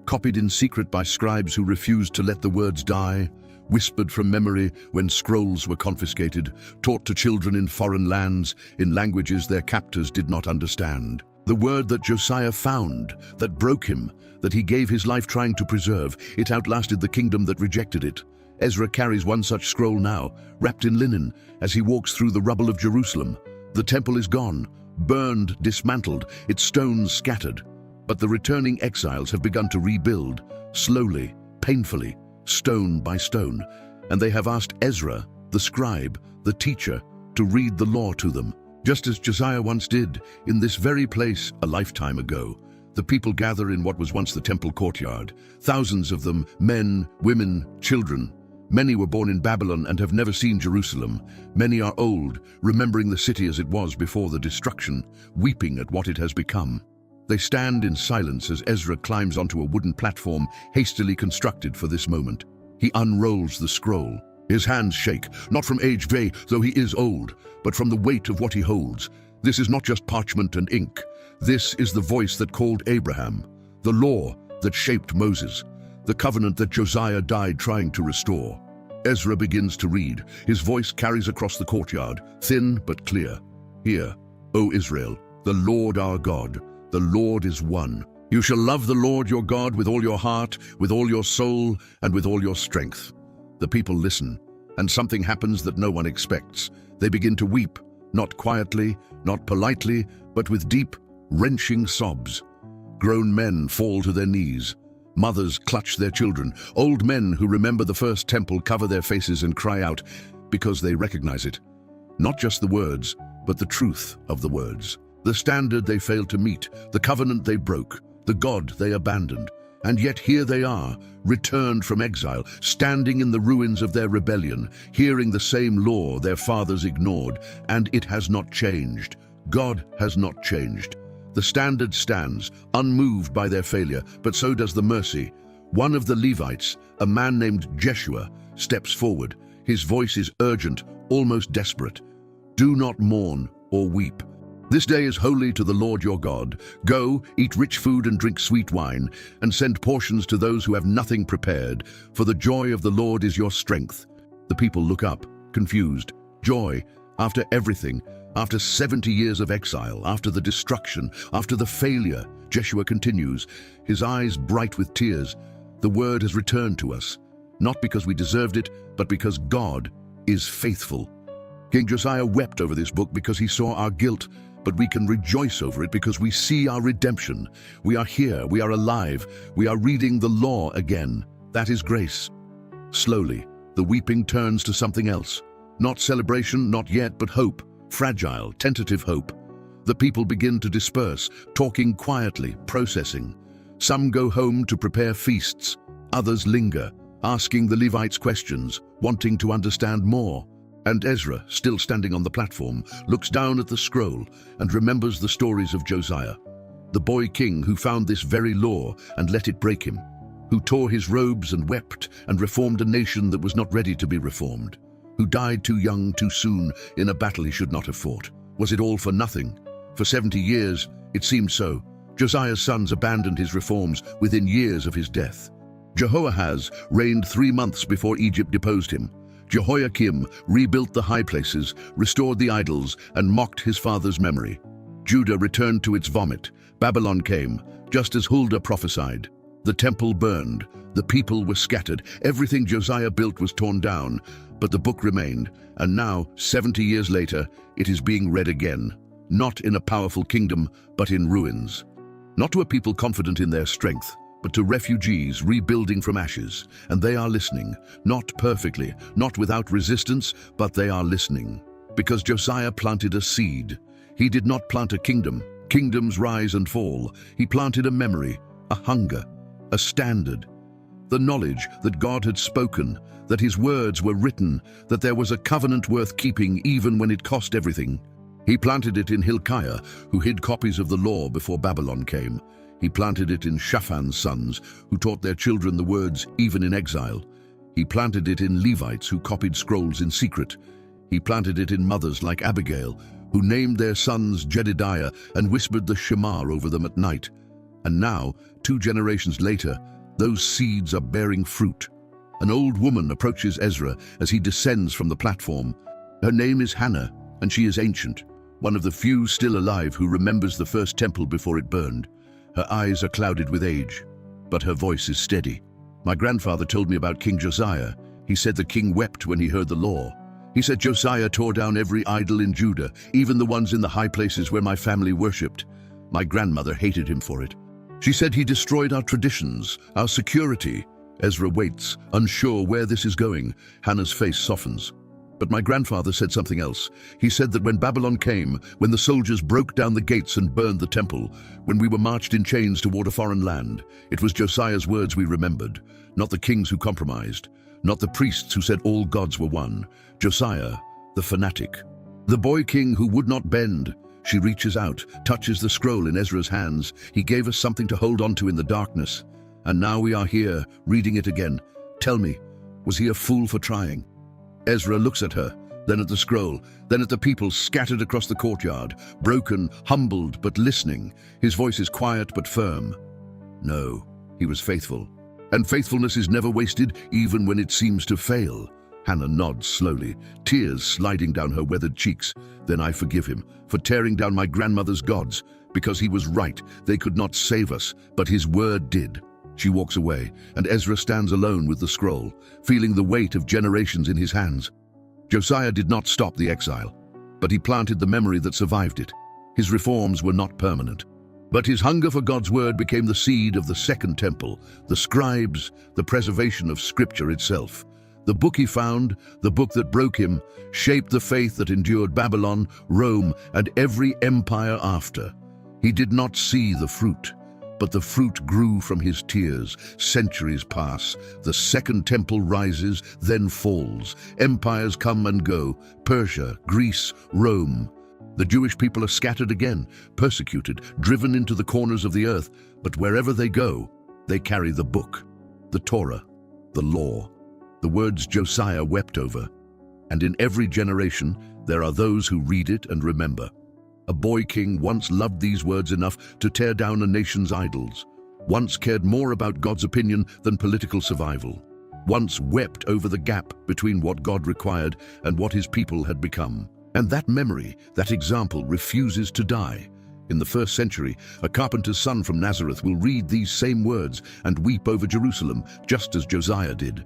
copied in secret by scribes who refused to let the words die, whispered from memory when scrolls were confiscated, taught to children in foreign lands, in languages their captors did not understand. The word that Josiah found, that broke him, that he gave his life trying to preserve, it outlasted the kingdom that rejected it. Ezra carries one such scroll now, wrapped in linen, as he walks through the rubble of Jerusalem. The temple is gone, burned, dismantled, its stones scattered. But the returning exiles have begun to rebuild, slowly, painfully, stone by stone, and they have asked Ezra, the scribe, the teacher, to read the law to them. Just as Josiah once did, in this very place a lifetime ago, the people gather in what was once the temple courtyard. Thousands of them, men, women, children. Many were born in Babylon and have never seen Jerusalem. Many are old, remembering the city as it was before the destruction, weeping at what it has become. They stand in silence as Ezra climbs onto a wooden platform hastily constructed for this moment. He unrolls the scroll. His hands shake, not from age, though he is old, but from the weight of what he holds. This is not just parchment and ink. This is the voice that called Abraham, the law that shaped Moses, the covenant that Josiah died trying to restore. Ezra begins to read. His voice carries across the courtyard, thin but clear. Hear, O Israel, the Lord our God, the Lord is one. You shall love the Lord your God with all your heart, with all your soul, and with all your strength. The people listen, and something happens that no one expects. They begin to weep, not quietly, not politely, but with deep, wrenching sobs. Grown men fall to their knees. Mothers clutch their children. Old men who remember the first temple cover their faces and cry out because they recognize it. Not just the words, but the truth of the words. The standard they failed to meet, the covenant they broke, the God they abandoned. And yet here they are, returned from exile, standing in the ruins of their rebellion, hearing the same law their fathers ignored, and it has not changed. God has not changed. The standard stands, unmoved by their failure, but so does the mercy. One of the Levites, a man named Jeshua, steps forward. His voice is urgent, almost desperate. Do not mourn or weep. This day is holy to the Lord your God. Go, eat rich food and drink sweet wine, and send portions to those who have nothing prepared, for the joy of the Lord is your strength. The people look up, confused. Joy, after everything, after 70 years of exile, after the destruction, after the failure. Jeshua continues, his eyes bright with tears. The word has returned to us, not because we deserved it, but because God is faithful. King Josiah wept over this book because he saw our guilt, but we can rejoice over it because we see our redemption. We are here, we are alive, we are reading the law again. That is grace. Slowly, the weeping turns to something else. Not celebration, not yet, but hope. Fragile, tentative hope. The people begin to disperse, talking quietly, processing. Some go home to prepare feasts. Others linger, asking the Levites questions, wanting to understand more. And Ezra, still standing on the platform, looks down at the scroll and remembers the stories of Josiah, the boy king who found this very law and let it break him, who tore his robes and wept and reformed a nation that was not ready to be reformed, who died too young, too soon, in a battle he should not have fought. Was it all for nothing? For 70 years, it seemed so. Josiah's sons abandoned his reforms within years of his death. Jehoahaz reigned 3 months before Egypt deposed him. Jehoiakim rebuilt the high places, restored the idols, and mocked his father's memory. Judah returned to its vomit. Babylon came, just as Huldah prophesied. The temple burned, the people were scattered, everything Josiah built was torn down, but the book remained, and now, 70 years later, it is being read again, not in a powerful kingdom, but in ruins. Not to a people confident in their strength, but to refugees rebuilding from ashes, and they are listening, not perfectly, not without resistance, but they are listening. Because Josiah planted a seed. He did not plant a kingdom. Kingdoms rise and fall. He planted a memory, a hunger, a standard. The knowledge that God had spoken, that his words were written, that there was a covenant worth keeping even when it cost everything. He planted it in Hilkiah, who hid copies of the law before Babylon came. He planted it in Shaphan's sons, who taught their children the words even in exile. He planted it in Levites, who copied scrolls in secret. He planted it in mothers like Abigail, who named their sons Jedidiah and whispered the Shema over them at night. And now, 2 generations later, those seeds are bearing fruit. An old woman approaches Ezra as he descends from the platform. Her name is Hannah, and she is ancient, one of the few still alive who remembers the first temple before it burned. Her eyes are clouded with age, but her voice is steady. My grandfather told me about King Josiah. He said the king wept when he heard the law. He said Josiah tore down every idol in Judah, even the ones in the high places where my family worshipped. My grandmother hated him for it. She said he destroyed our traditions, our security. Ezra waits, unsure where this is going. Hannah's face softens. But my grandfather said something else. He said that when Babylon came, when the soldiers broke down the gates and burned the temple, when we were marched in chains toward a foreign land, it was Josiah's words we remembered, not the kings who compromised, not the priests who said all gods were one. Josiah, the fanatic, the boy king who would not bend. She reaches out, touches the scroll in Ezra's hands. He gave us something to hold on to in the darkness. And now we are here, reading it again. Tell me, was he a fool for trying? Ezra looks at her, then at the scroll, then at the people scattered across the courtyard, broken, humbled, but listening. His voice is quiet but firm. No, he was faithful. And faithfulness is never wasted, even when it seems to fail. Hannah nods slowly, tears sliding down her weathered cheeks. Then I forgive him for tearing down my grandmother's gods, because he was right. They could not save us, but his word did. She walks away, and Ezra stands alone with the scroll, feeling the weight of generations in his hands. Josiah did not stop the exile, but he planted the memory that survived it. His reforms were not permanent, but his hunger for God's word became the seed of the second temple, the scribes, the preservation of Scripture itself. The book he found, the book that broke him, shaped the faith that endured Babylon, Rome, and every empire after. He did not see the fruit, but the fruit grew from his tears. Centuries pass. The second temple rises, then falls. Empires come and go. Persia, Greece, Rome. The Jewish people are scattered again, persecuted, driven into the corners of the earth. But wherever they go, they carry the book, the Torah, the law, the words Josiah wept over. And in every generation, there are those who read it and remember. A boy king once loved these words enough to tear down a nation's idols, once cared more about God's opinion than political survival, once wept over the gap between what God required and what his people had become. And that memory, that example, refuses to die. In the 1st century, a carpenter's son from Nazareth will read these same words and weep over Jerusalem, just as Josiah did.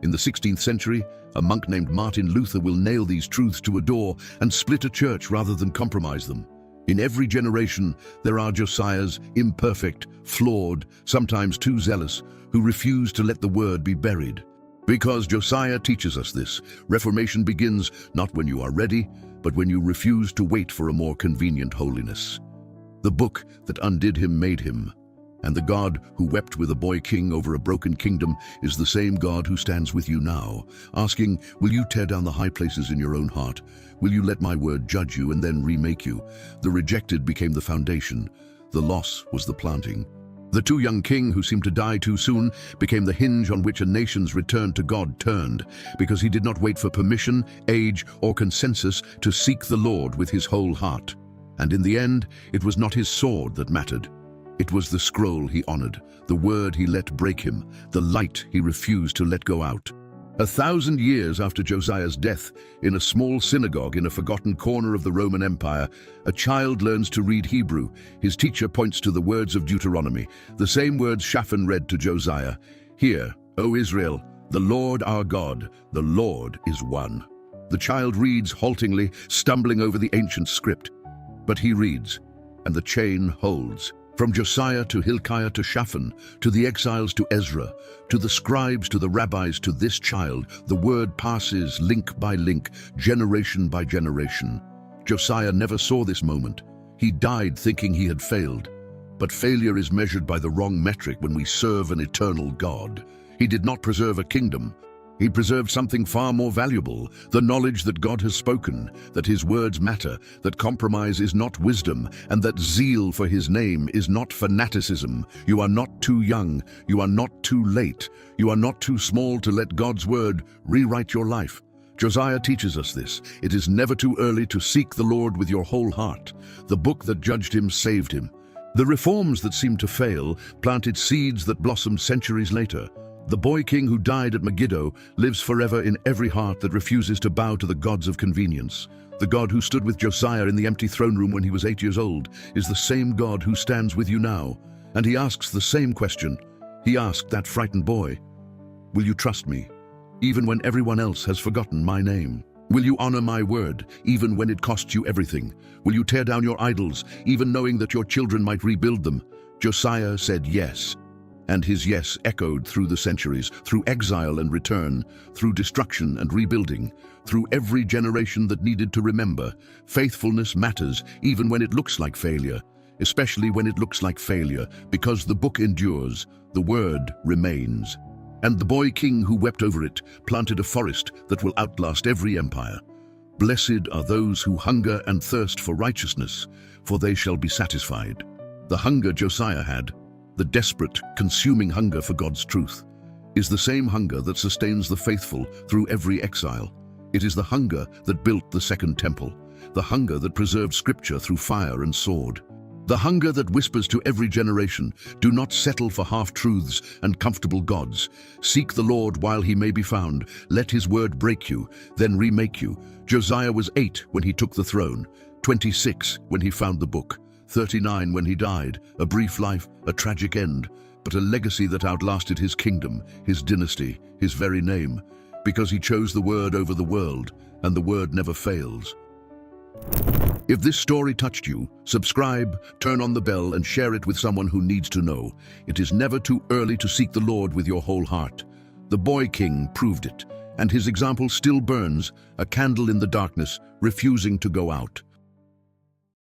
In the 16th century, a monk named Martin Luther will nail these truths to a door and split a church rather than compromise them. In every generation, there are Josiahs, imperfect, flawed, sometimes too zealous, who refuse to let the word be buried. Because Josiah teaches us this, reformation begins not when you are ready, but when you refuse to wait for a more convenient holiness. The book that undid him made him, and the God who wept with a boy king over a broken kingdom is the same God who stands with you now, asking, will you tear down the high places in your own heart? Will you let my word judge you and then remake you? The rejected became the foundation. The loss was the planting. The too young king who seemed to die too soon became the hinge on which a nation's return to God turned, because he did not wait for permission, age, or consensus to seek the Lord with his whole heart. And in the end, it was not his sword that mattered. It was the scroll he honored, the word he let break him, the light he refused to let go out. 1,000 years after Josiah's death, in a small synagogue in a forgotten corner of the Roman Empire, a child learns to read Hebrew. His teacher points to the words of Deuteronomy, the same words Shaphan read to Josiah. Hear, O Israel, the Lord our God, the Lord is one. The child reads haltingly, stumbling over the ancient script. But he reads, and the chain holds. From Josiah to Hilkiah to Shaphan, to the exiles to Ezra, to the scribes to the rabbis to this child, the word passes link by link, generation by generation. Josiah never saw this moment. He died thinking he had failed. But failure is measured by the wrong metric when we serve an eternal God. He did not preserve a kingdom. He preserved something far more valuable, the knowledge that God has spoken, that his words matter, that compromise is not wisdom, and that zeal for his name is not fanaticism. You are not too young, you are not too late, you are not too small to let God's word rewrite your life. Josiah teaches us this. It is never too early to seek the Lord with your whole heart. The book that judged him saved him. The reforms that seemed to fail planted seeds that blossomed centuries later. The boy king who died at Megiddo lives forever in every heart that refuses to bow to the gods of convenience. The God who stood with Josiah in the empty throne room when he was 8 years old is the same God who stands with you now. And he asks the same question. He asked that frightened boy, will you trust me, even when everyone else has forgotten my name? Will you honor my word, even when it costs you everything? Will you tear down your idols, even knowing that your children might rebuild them? Josiah said yes. And his yes echoed through the centuries, through exile and return, through destruction and rebuilding, through every generation that needed to remember. Faithfulness matters even when it looks like failure, especially when it looks like failure, because the book endures, the word remains. And the boy king who wept over it planted a forest that will outlast every empire. Blessed are those who hunger and thirst for righteousness, for they shall be satisfied. The hunger Josiah had, the desperate, consuming hunger for God's truth, is the same hunger that sustains the faithful through every exile. It is the hunger that built the Second Temple, the hunger that preserved Scripture through fire and sword, the hunger that whispers to every generation, do not settle for half-truths and comfortable gods. Seek the Lord while he may be found. Let his word break you, then remake you. Josiah was 8 when he took the throne, 26 when he found the book, 39 when he died, a brief life, a tragic end, but a legacy that outlasted his kingdom, his dynasty, his very name, because he chose the word over the world, and the word never fails. If this story touched you, subscribe, turn on the bell, and share it with someone who needs to know. It is never too early to seek the Lord with your whole heart. The boy king proved it, and his example still burns, a candle in the darkness, refusing to go out.